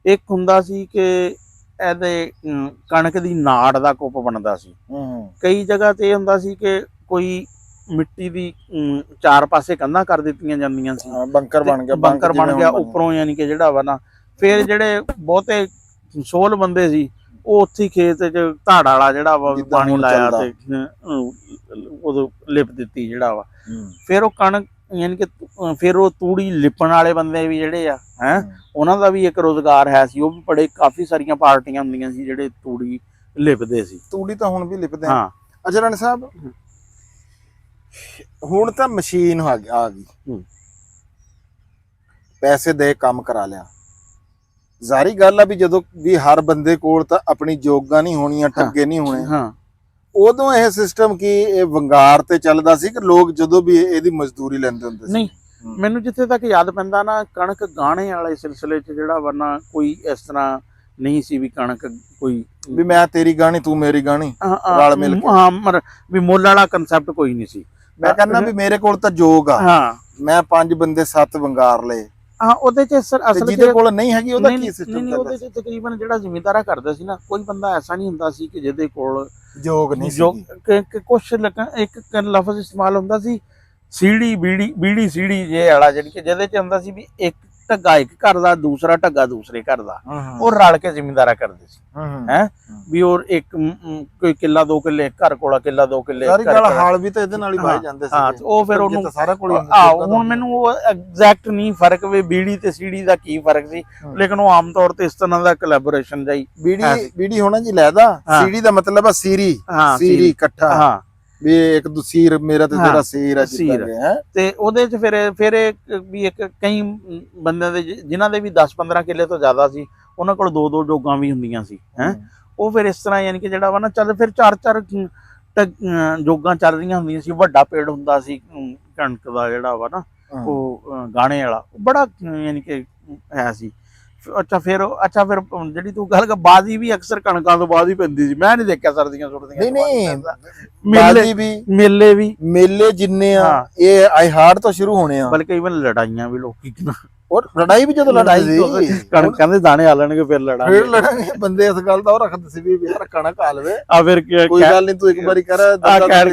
ਇੱਕ ਹੁੰਦਾ ਸੀ ਕਿ ਇਹਦੇ ਕਣਕ ਦੀ ਨਾੜ ਦਾ ਕੁੱਪ ਬਣਦਾ ਸੀ। ਕਈ ਜਗ੍ਹਾ ਤੇ ਇਹ ਹੁੰਦਾ ਸੀ ਕਿ ਕੋਈ ਮਿੱਟੀ ਦੀ 4 ਪਾਸੇ ਕੰਧਾਂ ਕਰ ਦਿੱਤੀਆਂ ਜਾਂਦੀਆਂ ਸੀ, ਬੰਕਰ ਬਣ ਗਿਆ ਉੱਪਰੋਂ, ਯਾਨੀ ਕਿ ਜਿਹੜਾ ਵਾ ਨਾ ਫਿਰ ਜਿਹੜੇ ਬਹੁਤੇ ਸੋਲ ਬੰਦੇ ਸੀ ਉਹ ਉੱਥੇ ਖੇਤ 'ਚ ਧਾੜ ਵਾਲਾ ਜਿਹੜਾ ਵਾ ਪਾਣੀ ਲਾਇਆ ਤੇ ਉਦੋਂ ਲਿਪ ਦਿੱਤੀ ਜਿਹੜਾ ਵਾ। ਫਿਰ ਉਹ ਕਣਕ ਯਾਨੀ ਕਿ ਫਿਰ ਉਹ ਤੂੜੀ ਲਿਪਣ ਵਾਲੇ ਬੰਦੇ ਵੀ ਜਿਹੜੇ ਆ ਉਹਨਾਂ ਦਾ ਵੀ ਇੱਕ ਰੁਜ਼ਗਾਰ ਹੈ ਸੀ। ਉਹ ਵੀ ਬੜੇ ਕਾਫੀ ਸਾਰੀਆਂ ਪਾਰਟੀਆਂ ਹੁੰਦੀਆਂ ਸੀ ਜਿਹੜੇ ਤੂੜੀ ਲਿਪਦੇ ਸੀ। ਤੂੜੀ ਤਾਂ ਹੁਣ ਵੀ ਲਿਪਦੇ ਆ। ਅੱਛਾ ਰਾਣਾ ਸਾਹਿਬ, ਹੁਣ ਤਾਂ ਮਸ਼ੀਨ ਆ ਗਈ, ਪੈਸੇ ਦੇ ਕੰਮ ਕਰਾ ਲਿਆ। ਜ਼ਾਰੀ ਗੱਲ ਆ ਵੀ ਜਦੋਂ ਵੀ ਹਰ ਬੰਦੇ ਕੋਲ ਤਾਂ ਆਪਣੀ ਜੋਗਾਂ ਨਹੀਂ ਹੋਣੀਆਂ, ਠੱਗੇ ਨਹੀਂ ਹੋਣੇ। ਉਦੋਂ ਇਹ ਸਿਸਟਮ ਕੀ ਇਹ ਵੰਗਾਰ ਤੇ ਚੱਲਦਾ ਸੀ ਕਿ ਲੋਕ ਜਦੋਂ ਵੀ ਇਹਦੀ ਮਜ਼ਦੂਰੀ ਲੈਂਦੇ ਹੁੰਦੇ ਸੀ? ਨਹੀਂ, ਮੈਨੂੰ ਜਿੱਥੇ ਤੱਕ ਯਾਦ ਪੈਂਦਾ ਨਾ, ਕਣਕ ਗਾਣੇ ਵਾਲੇ ਸਿਲਸਿਲੇ 'ਚ ਜਿਹੜਾ ਵਰਨਾ ਕੋਈ ਇਸ ਤਰ੍ਹਾਂ ਨਹੀਂ ਸੀ ਵੀ ਕਣਕ ਕੋਈ ਵੀ ਮੈਂ ਤੇਰੀ ਗਾਣੀ ਤੂੰ ਮੇਰੀ ਗਾਣੀ ਰਲ ਮਿਲ ਕੇ, ਵੀ ਮੁੱਲ ਵਾਲਾ ਕਨਸੈਪਟ ਕੋਈ ਨਹੀਂ ਸੀ। ਮੈਂ ਕਹਿੰਦਾ ਵੀ ਮੇਰੇ ਕੋਲ ਤਾਂ ਜੋਗ ਆ, ਮੈਂ 5 ਬੰਦੇ 7 ਵੰਗਾਰ ਲਏ। ਉਹਦੇ 'ਚ ਅਸਲ ਜਿਹਦੇ ਕੋਲ ਨਹੀਂ ਹੈਗੀ ਉਹਦਾ ਕੀ ਸਿਸਟਮ? ਨਹੀਂ, ਉਹਦੇ 'ਚ ਤਕਰੀਬਨ ਜਿਹੜਾ ਜ਼ਿਮੀਂਦਾਰਾ ਕਰਦਾ ਸੀ ਨਾ, ਕੋਈ ਬੰਦਾ ਐਸਾ ਨਹੀਂ ਹੁੰਦਾ ਸੀ ਕਿ ਜਿਹਦੇ ਕੋਲ ਜੋਗ ਨਹੀਂ ਸੀ। ਕੁਛ ਇੱਕ ਲਫ਼ਜ਼ ਇਸਤੇਮਾਲ ਹੁੰਦਾ ਸੀ ਸੀੜੀ ਬੀੜੀ ਸੀੜੀ ਜੇ ਵਾਲਾ ਜਿਹੜੀ ਕਿ ਜਿਹਦੇ ਚ ਹੁੰਦਾ ਸੀ ਵੀ ਇੱਕ ਢੱਗਾ ਇੱਕ ਘਰ ਦਾ, ਦੂਸਰਾ ਢੱਗਾ ਦੂਸਰੇ ਘਰ ਦਾ, ਉਹ ਰਲ ਕੇ ਜ਼ਿਮੀਂਦਾਰਾ ਕਰਦੇ ਸੀ ਹੈ ਵੀ। ਉਹ ਇੱਕ ਕੋਈ ਕਿੱਲਾ 2 ਕਿੱਲੇ ਇੱਕ ਘਰ ਕੋਲ, ਕਿੱਲਾ 2 ਕਿੱਲੇ ਸਾਰੀ ਗੱਲ ਹਾਲ ਵੀ ਤਾਂ ਇਹਦੇ ਨਾਲ ਹੀ ਵਾਏ ਜਾਂਦੇ ਸੀ। ਉਹ ਫਿਰ ਉਹਨੂੰ ਸਾਰਾ ਕੋਲ ਹੁਣ ਮੈਨੂੰ ਉਹ ਐਗਜ਼ੈਕਟ ਨਹੀਂ ਫਰਕ ਵੀ ਬੀੜੀ ਤੇ ਸੀੜੀ ਦਾ ਕੀ ਫਰਕ ਸੀ, ਲੇਕਿਨ ਉਹ ਆਮ ਤੌਰ ਤੇ ਇਸ ਤਰ੍ਹਾਂ ਦਾ ਕੋਲੈਬੋਰੇਸ਼ਨ ਜਾਈ। ਬੀੜੀ ਹੋਣਾ ਜੀ ਲੈਦਾ, ਸੀੜੀ ਦਾ ਮਤਲਬ ਆ ਸੀਰੀ, ਸੀਰੀ ਇਕੱਠਾ, ਹਾਂ ਵੀ ਇੱਕ ਦੂਸੀਰ ਮੇਰਾ ਤੇ ਤੇਰਾ ਸੀਰ ਹੈ। ਤੇ ਉਹਦੇ ਚ ਫਿਰ ਵੀ ਇੱਕ ਕਈ ਬੰਦਿਆਂ ਦੇ ਜਿਨ੍ਹਾਂ ਦੇ ਵੀ 10-15 ਕਿੱਲੇ ਤੋਂ ਜ਼ਿਆਦਾ ਸੀ, ਉਹਨਾਂ ਕੋਲ 2-2 ਜੋਗਾਂ ਵੀ ਹੁੰਦੀਆਂ ਸੀ ਹੈ। ਉਹ ਫਿਰ ਇਸ ਤਰ੍ਹਾਂ ਯਾਨੀ ਕਿ ਜਿਹੜਾ ਵਾ ਨਾ ਚੱਲ ਫਿਰ 4-4 ਜੋਗਾਂ ਚੱਲ ਰਹੀਆਂ ਹੁੰਦੀਆਂ ਸੀ। ਵੱਡਾ ਪੇੜ ਹੁੰਦਾ ਸੀ ਕਣਕ ਦਾ ਜਿਹੜਾ ਵਾ ਨਾ, ਉਹ ਗਾਣੇ ਵਾਲਾ, ਬੜਾ ਯਾਨੀ ਕਿ ਹੈ ਸੀ। ਅੱਛਾ ਫਿਰ ਜਿਹੜੀ ਤੂੰ ਗੱਲ ਕਰ, ਬਾਜ਼ੀ ਵੀ ਅਕਸਰ ਕਣਕਾਂ ਤੋਂ ਬਾਅਦ ਹੀ ਪੈਂਦੀ ਸੀ। ਮੈਂ ਨਹੀਂ ਦੇਖਿਆ ਸਰਦੀਆਂ ਸੁੱਟਦੀਆਂ। ਨਹੀਂ ਮੇਲੇ ਜਿੰਨੇ ਆ ਇਹ ਆਈ ਹਾਰਡ ਤੋਂ ਸ਼ੁਰੂ ਹੋਣੇ ਆ, ਬਲਕਿ ਇਵਨ ਲੜਾਈਆਂ ਵੀ ਲੋਕੀ ਔਰ ਲੜਾਈ ਵੀ ਜਦੋਂ ਲੜਾਈ ਕਣਕਾਂ ਦੇ ਦਾਣੇ ਆ ਲੈਣਗੇ ਫਿਰ ਲੜਾਂਗੇ ਬੰਦੇ। ਇਸ ਗੱਲ ਦਾ ਉਹ ਰੱਖਦੇ ਸੀ ਵੀ ਯਾਰ ਕਣਕ ਆ ਲਵੇ ਆ ਫਿਰ ਕੋਈ ਗੱਲ ਨਹੀਂ, ਤੂੰ ਇੱਕ ਵਾਰੀ ਕਰ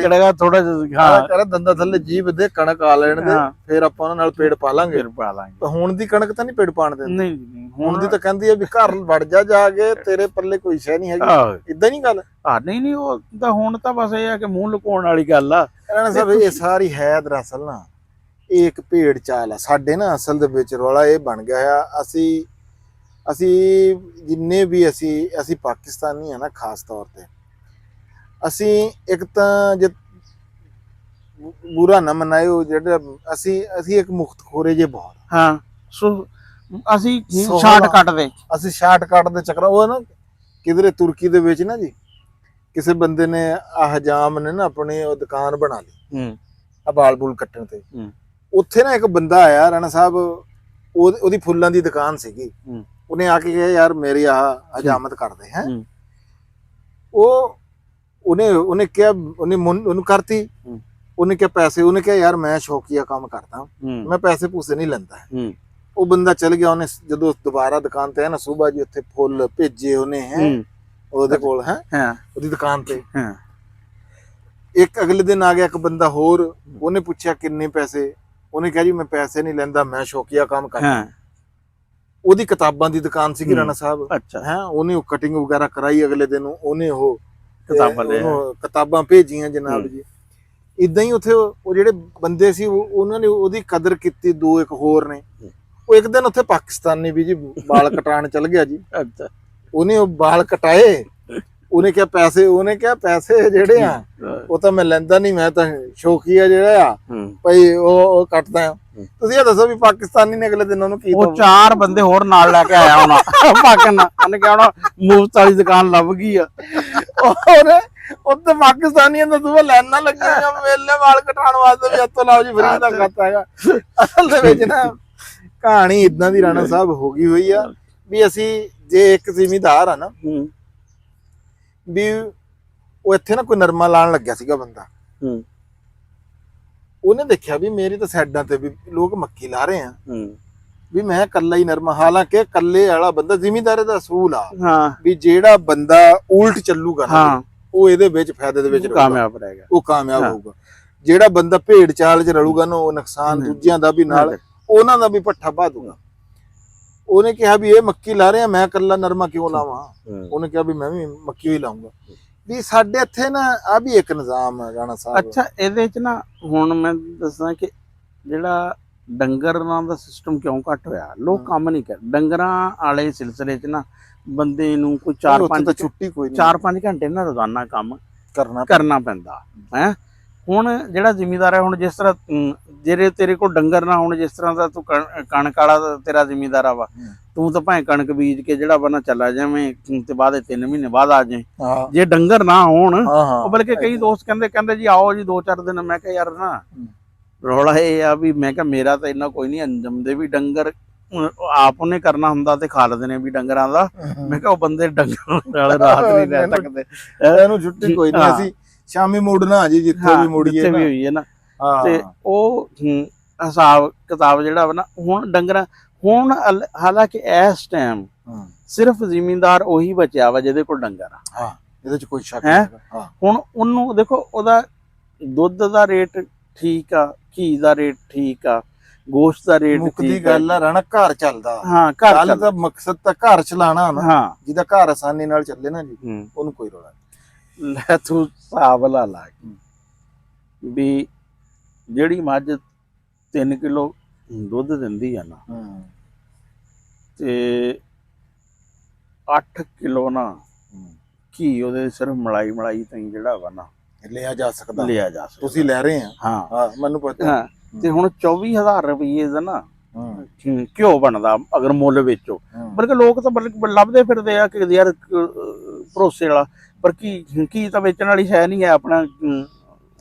ਕੜੇਗਾ ਥੋੜਾ ਜਿਹਾ ਕਰ ਦੰਦਾ ਥੱਲੇ ਜੀਭ ਦੇ ਕਣਕ ਆ ਲੈਣ ਦੇ, ਫਿਰ ਆਪਾਂ ਉਹਨਾਂ ਨਾਲ ਪੇੜ ਪਾ ਲਾਂਗੇ। ਹੁਣ ਦੀ ਕਣਕ ਤਾਂ ਨਹੀਂ ਪੇੜ ਪਾਣ ਦੇ, ਨਹੀਂ ਹੁਣ ਦੀ ਤਾਂ ਕਹਿੰਦੀ ਆ ਵੀ ਘਰ ਵੜ ਜਾ ਕੇ, ਤੇਰੇ ਪੱਲੇ ਕੋਈ ਸ਼ੈ ਨਹੀਂ ਹੈਗੀ। ਇਦਾਂ ਨਹੀਂ ਗੱਲ? ਨਹੀਂ ਉਹ ਤਾਂ ਹੁਣ ਤਾਂ ਬਸ ਇਹ ਆ ਕਿ ਮੂੰਹ ਲੁਕਾਉਣ ਵਾਲੀ ਗੱਲ ਆ। ਰਾਣਾ ਸਾਹਿਬ ਇਹ ਸਾਰੀ ਹੈ ਦਰਅਸਲ ਨਾ ਇਹ ਇੱਕ ਭੇਡ ਚਾਲ ਆ ਸਾਡੇ ਨਾ। ਅਸਲ ਦੇ ਵਿੱਚ ਰੌਲਾ ਇਹ ਬਣ ਗਿਆ ਆ, ਅਸੀਂ ਜਿੰਨੇ ਵੀ ਅਸੀਂ ਪਾਕਿਸਤਾਨੀ ਆ ਨਾ, ਖਾਸ ਤੌਰ ਤੇ ਅਸੀਂ ਇੱਕ ਤਾਂ ਜੇ ਬੁਰਾ ਨਾ ਮਨਾਇਓ, ਜਿਹੜਾ ਅਸੀਂ ਇੱਕ ਮੁਖਤਖੋਰੇ ਜੇ ਬਹੁਤ। ਹਾਂ ਸੋ ਅਸੀਂ ਸ਼ਾਰਟਕਟ ਦੇ ਚੱਕਰ। ਉਹ ਨਾ ਕਿਧਰੇ ਤੁਰਕੀ ਦੇ ਵਿੱਚ ਨਾ ਜੀ ਕਿਸੇ ਬੰਦੇ ਨੇ ਹਜਾਮ ਨੇ ਨਾ ਆਪਣੀ ਉਹ ਦੁਕਾਨ ਬਣਾ ਲਈ ਆ ਬਾਲ ਬੂਲ ਕੱਟਣ ਤੇ। ਉੱਥੇ ਨਾ ਇੱਕ ਬੰਦਾ ਆਇਆ ਰਾਣਾ ਸਾਹਿਬ, ਉਹਦੀ ਫੁੱਲਾਂ ਦੀ ਦੁਕਾਨ ਸੀਗੀ। ਉਹਨੇ ਆ ਕੇ ਕਿਹਾ ਯਾਰ ਮੇਰੀ ਆਹ ਹਜਾਮਤ ਕਰਦੇ ਹੈ। ਉਹਨੇ ਕਿਹਾ ਉਹਨੂੰ ਕਰਤੀ। ਉਹਨੇ ਕਿਹਾ ਪੈਸੇ, ਉਹਨੇ ਕਿਹਾ ਯਾਰ ਮੈਂ ਸ਼ੌਕੀਆ ਕੰਮ ਕਰਦਾ, ਮੈਂ ਪੈਸੇ ਪੂਸੇ ਨਹੀਂ ਲੈਂਦਾ। ਉਹ ਬੰਦਾ ਚਲ ਗਿਆ। ਉਹਨੇ ਜਦੋਂ ਦੁਬਾਰਾ ਦੁਕਾਨ ਤੇ ਹੈ ਨਾ ਸੁਬਾਹ ਜੀ, ਉੱਥੇ ਫੁੱਲ ਭੇਜੇ ਉਹਨੇ ਹੈ ਉਹਦੇ ਕੋਲ ਹੈ ਉਹਦੀ ਦੁਕਾਨ ਤੇ। ਇੱਕ ਅਗਲੇ ਦਿਨ ਆ ਗਿਆ ਇੱਕ ਬੰਦਾ ਹੋਰ, ਉਹਨੇ ਪੁੱਛਿਆ ਕਿੰਨੇ ਪੈਸੇ। ਉਹਨੇ ਕਿਹਾ ਜੀ ਮੈਂ ਪੈਸੇ ਨਹੀਂ ਲੈਂਦਾ, ਮੈਂ ਸ਼ੌਕੀਆ ਕੰਮ ਕਰਦਾ। ਉਹਦੀ ਕਿਤਾਬਾਂ ਦੀ ਦੁਕਾਨ ਸੀਗੀ ਰਾਣਾ ਸਾਹਿਬ ਹੈ। ਉਹਨੇ ਉਹ ਕਟਿੰਗ ਵਗੈਰਾ ਕਰਾਈ। ਅਗਲੇ ਦਿਨ ਉਹਨੇ ਉਹ ਕਿਤਾਬਾਂ ਭੇਜੀਆਂ ਜਨਾਬ ਜੀ। ਇਦਾਂ ਹੀ ਉੱਥੇ ਉਹ ਜਿਹੜੇ ਬੰਦੇ ਸੀ ਉਹਨਾਂ ਨੇ ਉਹਦੀ ਕਦਰ ਕੀਤੀ। 2 ਇੱਕ ਹੋਰ ਨੇ। ਉਹ ਇੱਕ ਦਿਨ ਉੱਥੇ ਪਾਕਿਸਤਾਨੀ ਵੀ ਜੀ ਵਾਲ ਕਟਾਉਣ ਚਲ ਗਿਆ ਜੀ। ਉਹਨੇ ਉਹ ਵਾਲ ਕਟਾਏ। ਉਹਨੇ ਕਿਹਾ ਪੈਸੇ ਜਿਹੜੇ ਆ ਉਹ ਤਾਂ ਮੈਂ ਲੈਂਦਾ ਨਹੀਂ, ਮੈਂ ਤਾਂ ਸ਼ੌਕੀਆ ਜਿਹੜਾ ਆ ਭਾਈ ਉਹ ਕੱਟਦਾ ਆ। ਤੁਸੀਂ ਇਹ ਦੱਸੋ ਵੀ ਪਾਕਿਸਤਾਨੀ ਨੇ ਅਗਲੇ ਦਿਨ ਉਹਨੂੰ ਕੀ? ਉਹ 4 ਬੰਦੇ ਹੋਰ ਨਾਲ ਲੈ ਕੇ ਆਇਆ ਹੋਣਾ ਉਹਨੇ ਕਿਹਾ ਹੋਣਾ ਮੁਫਤ ਵਾਲੀ ਦੁਕਾਨ ਲੱਭ ਗਈ ਆ। ਉੱਥੇ ਪਾਕਿਸਤਾਨੀਆਂ ਦਾ ਸੁਬਾ ਲੈਣਾ ਲੱਗਿਆ ਮੇਲੇ ਵਾਲ ਕਟਾਉਣ ਵਾਸਤੇ ਵੀ ਇੱਥੋਂ ਲਾਓ ਜੀ, ਫਰੀ ਦਾ ਖਾਤਾ ਹੈਗਾ। ਅਸਲ ਦੇ ਵਿੱਚ ਨਾ ਕਹਾਣੀ ਇਦਾਂ ਦੀ ਰਾਣਾ ਸਾਹਿਬ ਹੋ ਗਈ ਹੋਈ ਆ ਵੀ ਅਸੀਂ ਜੇ ਇੱਕ ਜ਼ਿਮੀਂਦਾਰ ਆ ਨਾ ਵੀ ਉਹ ਇੱਥੇ ਨਾ ਕੋਈ ਨਰਮਾ ਲਾਉਣ ਲੱਗਿਆ ਸੀਗਾ ਬੰਦਾ। ਉਹਨੇ ਦੇਖਿਆ ਵੀ ਮੇਰੀ ਤਾਂ ਸਾਈਡਾਂ ਤੇ ਵੀ ਲੋਕ ਮੱਕੀ ਲਾ ਰਹੇ ਆ, ਵੀ ਮੈਂ ਕੱਲਾ ਹੀ ਨਰਮਾ। ਹਾਲਾਂਕਿ ਕੱਲੇ ਵਾਲਾ ਬੰਦਾ ਜ਼ਿਮੀਂਦਾਰੇ ਦਾ ਅਸੂਲ ਆ ਵੀ ਜਿਹੜਾ ਬੰਦਾ ਉਲਟ ਚੱਲੂਗਾ ਨਾ ਉਹ ਇਹਦੇ ਵਿੱਚ ਫਾਇਦੇ ਦੇ ਵਿੱਚ ਕਾਮਯਾਬ ਰਹੇਗਾ, ਉਹ ਕਾਮਯਾਬ ਹੋਊਗਾ। ਜਿਹੜਾ ਬੰਦਾ ਭੇਡ ਚਾਲ 'ਚ ਰਲੂਗਾ ਨਾ ਉਹ ਨੁਕਸਾਨ ਦੂਜਿਆਂ ਦਾ ਵੀ ਨਾਲ ਉਹਨਾਂ ਦਾ ਵੀ ਪੱਠਾ ਪਾ ਦੂਗਾ। ਉਹਨੇ ਕਿਹਾ ਵੀ ਇਹ ਮੱਕੀ ਲਾ ਰਹੇ ਆ, ਮੈਂ ਕੱਲਾ ਨਰਮਾ ਕਿਉਂ ਲਾਵਾਂ? ਉਹਨੇ ਕਿਹਾ ਵੀ ਮੈਂ ਵੀ ਮੱਕੀ ਹੀ ਲਾਉਂਗਾ। ਵੀ ਸਾਡੇ ਇੱਥੇ ਨਾ ਆ ਵੀ ਇੱਕ ਨਿਜ਼ਾਮ ਹੈ ਰਾਣਾ ਸਾਹਿਬ। ਅੱਛਾ ਇਹਦੇ 'ਚ ਨਾ ਹੁਣ ਮੈਂ ਦੱਸਾਂ ਕਿ ਜਿਹੜਾ ਡੰਗਰਾਂ ਦਾ ਸਿਸਟਮ ਕਿਉਂ ਘੱਟ ਹੋਇਆ, ਲੋਕ ਕੰਮ ਨਹੀਂ ਕਰ। ਡੰਗਰਾਂ ਵਾਲੇ ਸਿਲਸਿਲੇ 'ਚ ਨਾ ਬੰਦੇ ਨੂੰ ਕੋਈ 4-5 ਘੰਟੇ ਨਾ ਰੋਜ਼ਾਨਾ ਕੰਮ ਕਰਨਾ ਪੈਂਦਾ ਹੈ। ਹੁਣ ਜਿਹੜਾ ਜ਼ਿਮੀਂਦਾਰ ਹੈ, ਹੁਣ ਜਿਸ ਤਰ੍ਹਾਂ ਜਿਹੜੇ ਤੇਰੇ ਕੋਲ ਡੰਗਰ ਨਾ ਹੋਣ, ਜਿਸ ਤਰ੍ਹਾਂ ਦਾ ਤੂੰ ਕਣਕ ਵਾਲਾ ਤੇਰਾ ਜ਼ਿਮੀਂਦਾਰ ਵਾ, ਤੂੰ ਤਾਂ ਭਾਵੇਂ ਕਣਕ ਬੀਜ ਕੇ ਜਿਹੜਾ ਬਣਾ ਚਲਾ ਜਾਵੇਂ ਤੇ ਬਾਅਦ 3 ਮਹੀਨੇ ਬਾਅਦ ਆ ਜਾਏ। ਜੇ ਡੰਗਰ ਨਾ ਹੋਣ, ਉਹ ਬਲਕਿ ਕਈ ਦੋਸਤ ਕਹਿੰਦੇ ਜੀ ਆਓ ਜੀ 2-4 ਦਿਨ। ਮੈਂ ਕਿਹਾ ਯਾਰ ਨਾ ਰੌਲਾ ਇਹ ਆ ਵੀ ਮੈਂ ਕਿਹਾ ਮੇਰਾ ਤਾਂ ਇੰਨਾ ਕੋਈ ਨਹੀਂ ਅੰਜਮ ਦੇ ਵੀ ਡੰਗਰ ਆਪ ਉਹਨੇ ਕਰਨਾ ਹੁੰਦਾ ਤੇ ਖਾ ਲੈਂਦੇ ਨੇ ਵੀ ਡੰਗਰਾਂ ਦਾ। ਮੈਂ ਕਿਹਾ ਉਹ ਬੰਦੇ ਡੰਗਰ ਵਾਲੇ ਰਾਤ ਨਹੀਂ ਰਹਿ ਸਕਦੇ, ਇਹਨੂੰ ਛੁੱਟੀ ਕੋਈ ਨਹੀਂ, ਅਸੀਂ ਸ਼ਾਮੀ ਮੁੜਨਾ ਜੀ ਜਿੱਥੇ ਵੀ ਮੁੜੀਏ ਜਿੱਥੇ ਵੀ ਹੋਈ ਹੈ ਨਾ। ਤੇ ਉਹ ਹਿਸਾਬ ਕਿਤਾਬ ਜਿਹੜਾ ਵਾ ਨਾ ਹੁਣ ਡੰਗਰਾਂ ਹੁਣ ਹਾਲਾਂਕਿ ਇਸ ਟਾਈਮ ਸਿਰਫ ਜ਼ਿਮੀਂਦਾਰ ਉਹੀ ਬਚਿਆ ਵਾ ਜਿਹਦੇ ਕੋਲ ਡੰਗਰ ਆ। ਇਹਦੇ ਚ ਕੋਈ ਸ਼ੱਕ ਨਹੀਂ। ਹੁਣ ਉਹਨੂੰ ਦੇਖੋ ਉਹਦਾ ਦੁੱਧ ਦਾ ਰੇਟ ਠੀਕ ਆ, ਘੀ ਦਾ ਰੇਟ ਠੀਕ ਆ, ਗੋਸ਼ਤ ਦਾ ਰੇਟ ਮੁੱਕ ਦੀ ਠੀਕ ਆ। ਗੱਲ ਆ ਰਾਣਾ, ਘਰ ਚੱਲਦਾ। ਹਾਂ ਘਰ ਗੱਲ ਚੱਲ ਤਾਂ ਮਕਸਦ ਤਾਂ ਘਰ ਚਲਾਣਾ ਨਾ, ਹਾਂ ਜਿਹਦਾ ਘਰ ਆਸਾਨੀ ਨਾਲ ਚੱਲੇ ਨਾ ਜੀ, ਹੂੰ। ਉਹਨੂੰ ਕੋਈ ਰੌਲਾ ਨਹੀਂ। ਲੈ ਤੂੰ ਹਿਸਾਬ ਲਾ ਲਾ ਵੀ ਜਿਹੜੀ ਮੱਝ 3 ਕਿਲੋ ਦੁੱਧ ਦਿੰਦੀ ਆ ਨਾ, ਤੇ 8 ਕਿਲੋ ਨਾ ਘੀ ਉਹਦੇ ਸਿਰਫ ਮਲਾਈ ਤਾਈਂ ਜਿਹੜਾ ਵਾ ਨਾ ਲਿਆ ਜਾ ਸਕਦਾ, ਲਿਆ ਜਾ ਸਕਦਾ। ਤੁਸੀਂ ਲੈ ਰਹੇ ਆ? ਹਾਂ ਹਾਂ ਮੈਨੂੰ ਪਤਾ। ਹਾਂ, ਤੇ ਹੁਣ 24,000 ਰੁਪਏ ਦਾ ਨਾ ਘਿਓ ਬਣਦਾ ਅਗਰ ਮੁੱਲ ਵੇਚੋ। ਬਲਕਿ ਲੋਕ ਤਾਂ ਬਲਕਿ ਲੱਭਦੇ ਫਿਰਦੇ ਆ ਕਿ ਯਾਰ ਭਰੋਸੇ ਵਾਲਾ, ਪਰ ਕੀ ਤਾਂ ਵੇਚਣ ਵਾਲੀ ਸ਼ੈ ਨਹੀਂ ਹੈ, ਆਪਣਾ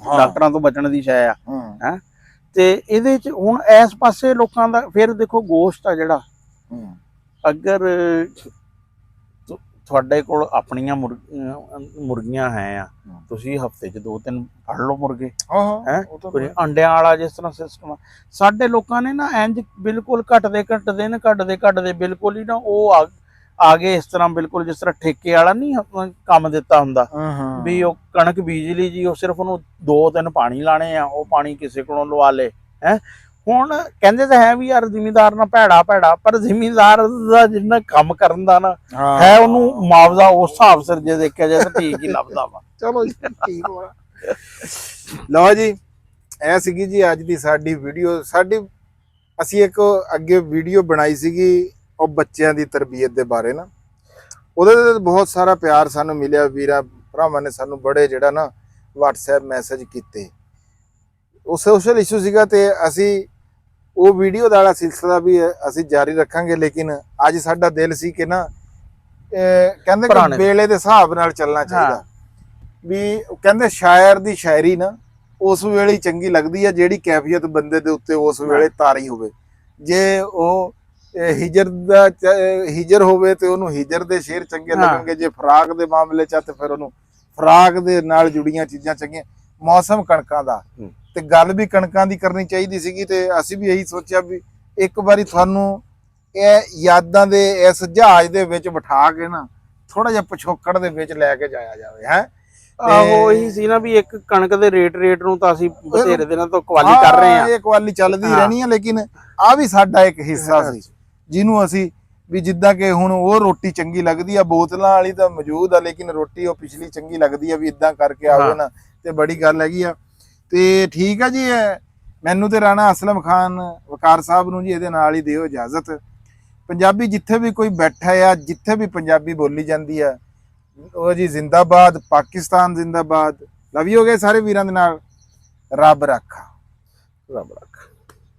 ਡਾਕਟਰਾਂ ਤੋਂ ਬਚਣ ਦੀ ਸ਼ੈ ਆ ਹੈ। ਤੇ ਇਹਦੇ ਚ ਹੁਣ ਇਸ ਪਾਸੇ ਲੋਕਾਂ ਦਾ ਫਿਰ ਦੇਖੋ, ਗੋਸ਼ਤ ਆ ਜਿਹੜਾ, ਅਗਰ ਤੁਹਾਡੇ ਕੋਲ ਆਪਣੀਆਂ ਮੁਰਗੀਆਂ ਹੈ ਆ, ਤੁਸੀਂ ਹਫਤੇ 'ਚ 2-3 ਫੜ ਲਓ ਮੁਰਗੇ ਹੈ। ਅੰਡਿਆਂ ਵਾਲਾ ਜਿਸ ਤਰ੍ਹਾਂ ਸਿਸਟਮ ਆ, ਸਾਡੇ ਲੋਕਾਂ ਨੇ ਨਾ ਇੰਜ ਬਿਲਕੁਲ ਘਟਦੇ ਬਿਲਕੁਲ ਹੀ ਨਾ ਉਹ ਆ ਗਏ ਇਸ ਤਰ੍ਹਾਂ, ਬਿਲਕੁਲ ਜਿਸ ਤਰ੍ਹਾਂ ਠੇਕੇ ਵਾਲਾ ਨਹੀਂ ਕੰਮ ਦਿੱਤਾ ਹੁੰਦਾ ਵੀ ਉਹ ਕਣਕ ਬੀਜ ਲਈ ਜੀ, ਉਹ ਸਿਰਫ ਉਹਨੂੰ 2 ਦਿਨ ਪਾਣੀ ਲਾਣੇ ਆ, ਉਹ ਪਾਣੀ ਕਿਸੇ ਕੋਲੋਂ ਲਵਾ ਲੇ ਹੈ। ਹੁਣ ਕਹਿੰਦੇ ਤਾਂ ਹੈ ਵੀ ਯਾਰ ਜ਼ਿਮੀਂਦਾਰ ਨਾਲ ਭੈੜਾ, ਪਰ ਜ਼ਿਮੀਂਦਾਰ ਦਾ ਜਿੰਨਾ ਕੰਮ ਕਰਨ ਦਾ ਨਾ ਹੈ, ਉਹਨੂੰ ਮੁਆਵਜ਼ਾ ਉਸ ਹਿਸਾਬ ਸਿਰ ਜੇ ਦੇਖਿਆ ਜਾਏ ਤਾਂ ਠੀਕ ਹੀ ਲੱਭਦਾ ਵਾ। ਚਲੋ ਜੀ ਠੀਕ ਹੋਣਾ। ਲਓ ਜੀ, ਇਹ ਸੀਗੀ ਜੀ ਅੱਜ ਦੀ ਸਾਡੀ ਵੀਡੀਓ। ਅਸੀਂ ਇੱਕ ਅੱਗੇ ਵੀਡੀਓ ਬਣਾਈ ਸੀਗੀ ਉਹ ਬੱਚਿਆਂ ਦੀ ਤਰਬੀਅਤ ਦੇ ਬਾਰੇ ਨਾ, ਉਹਦੇ ਤੇ ਬਹੁਤ ਸਾਰਾ ਪਿਆਰ ਸਾਨੂੰ ਮਿਲਿਆ, ਵੀਰਾਂ ਭਰਾਵਾਂ ਨੇ ਸਾਨੂੰ ਬੜੇ ਜਿਹੜਾ ਨਾ WhatsApp ਮੈਸੇਜ ਕੀਤੇ। ਉਹ ਸੋਸ਼ਲ ਇਸ਼ੂ ਸੀਗਾ ਤੇ ਅਸੀਂ ਉਹ ਵੀਡੀਓ ਦਾ ਸਿਲਸਿਲਾ ਵੀ ਅਸੀਂ ਜਾਰੀ ਰੱਖਾਂਗੇ। ਲੇਕਿਨ ਅੱਜ ਸਾਡਾ ਦਿਲ ਸੀ ਕਿ ਨਾ ਕਹਿੰਦੇ ਕਿ ਵੇਲੇ ਦੇ ਹਿਸਾਬ ਨਾਲ ਚੱਲਣਾ ਚਾਹੀਦਾ। ਵੀ ਕਹਿੰਦੇ ਸ਼ਾਇਰ ਦੀ ਸ਼ਾਇਰੀ ਨਾ ਉਸ ਵੇਲੇ ਹੀ ਚੰਗੀ ਲੱਗਦੀ ਹੈ ਜਿਹੜੀ ਕੈਫੀਅਤ ਬੰਦੇ ਦੇ ਉੱਤੇ ਉਸ ਵੇਲੇ ਤਾਰੀ ਹੋਵੇ। ਜੇ ਉਹ ਹਿਜਰ ਹੋਵੇ ਤੇ ਉਹਨੂੰ ਹਿਜਰ ਦੇ ਸ਼ੇਰ ਚੰਗੇ ਲੱਗਣਗੇ, ਜੇ ਫਰਾਕ ਦੇ ਮਾਮਲੇ ਚ ਤੇ ਫਿਰ ਉਹਨੂੰ ਫਰਾਕ ਦੇ ਨਾਲ ਜੁੜੀਆਂ ਚੀਜ਼ਾਂ ਚੰਗੀਆਂ। ਮੌਸਮ ਕਣਕਾਂ ਦਾ, ਤੇ ਗੱਲ ਵੀ ਕਣਕਾਂ ਦੀ ਕਰਨੀ ਚਾਹੀਦੀ ਸੀਗੀ, ਤੇ ਅਸੀਂ ਵੀ ਇਹੀ ਸੋਚਿਆ ਵੀ ਇੱਕ ਵਾਰੀ ਤੁਹਾਨੂੰ ਇਹ ਯਾਦਾਂ ਦੇ ਇਸ ਜਹਾਜ਼ ਦੇ ਵਿੱਚ ਬਿਠਾ ਕੇ ਨਾ ਥੋੜਾ ਜਿਹਾ ਪਿਛੋਕੜ ਦੇ ਵਿੱਚ ਲੈ ਕੇ ਜਾਇਆ ਜਾਵੇ ਹੈ। ਆਹੋ ਇਹੀ ਸੀ ਨਾ ਵੀ ਇੱਕ ਕਣਕ ਦੇ ਰੇਟ ਨੂੰ ਤਾਂ ਅਸੀਂ ਬਥੇਰੇ ਦਿਨਾਂ ਤੋਂ ਕੁਆਲੀ ਕਰ ਰਹੇ ਆ, ਇਹ ਕੁਆਲੀ ਚੱਲਦੀ ਰਹਿਣੀ ਆ। ਲੇਕਿਨ ਆ ਵੀ ਸਾਡਾ ਇੱਕ ਹਿੱਸਾ ਸੀ ਜਿਹਨੂੰ ਅਸੀਂ ਵੀ ਜਿੱਦਾਂ ਕਿ ਹੁਣ ਉਹ ਰੋਟੀ ਚੰਗੀ ਲੱਗਦੀ ਆ, ਬੋਤਲਾਂ ਵਾਲੀ ਤਾਂ ਮੌਜੂਦ ਆ, ਲੇਕਿਨ ਰੋਟੀ ਉਹ ਪਿਛਲੀ ਚੰਗੀ ਲੱਗਦੀ ਆ, ਵੀ ਇਦਾਂ ਕਰਕੇ ਆਵੇ ਨਾ ਤੇ ਬੜੀ ਗੱਲ ਹੈਗੀ ਆ। ਤੇ ਠੀਕ ਆ ਜੀ, ਮੈਨੂੰ ਤੇ ਰਾਣਾ ਅਸਲਮ ਖਾਨ ਵਕਾਰ ਸਾਹਿਬ ਨੂੰ ਜੀ ਇਹਦੇ ਨਾਲ ਹੀ ਦਿਓ ਇਜਾਜ਼ਤ। ਪੰਜਾਬੀ ਜਿੱਥੇ ਵੀ ਕੋਈ ਬੈਠਾ ਆ, ਜਿੱਥੇ ਵੀ ਪੰਜਾਬੀ ਬੋਲੀ ਜਾਂਦੀ ਆ, ਉਹ ਜੀ ਜ਼ਿੰਦਾਬਾਦ, ਪਾਕਿਸਤਾਨ ਜ਼ਿੰਦਾਬਾਦ। ਲਵ ਯੂ ਹੋ ਗਏ ਸਾਰੇ ਵੀਰਾਂ ਦੇ ਨਾਲ। ਰੱਬ ਰੱਖਾ।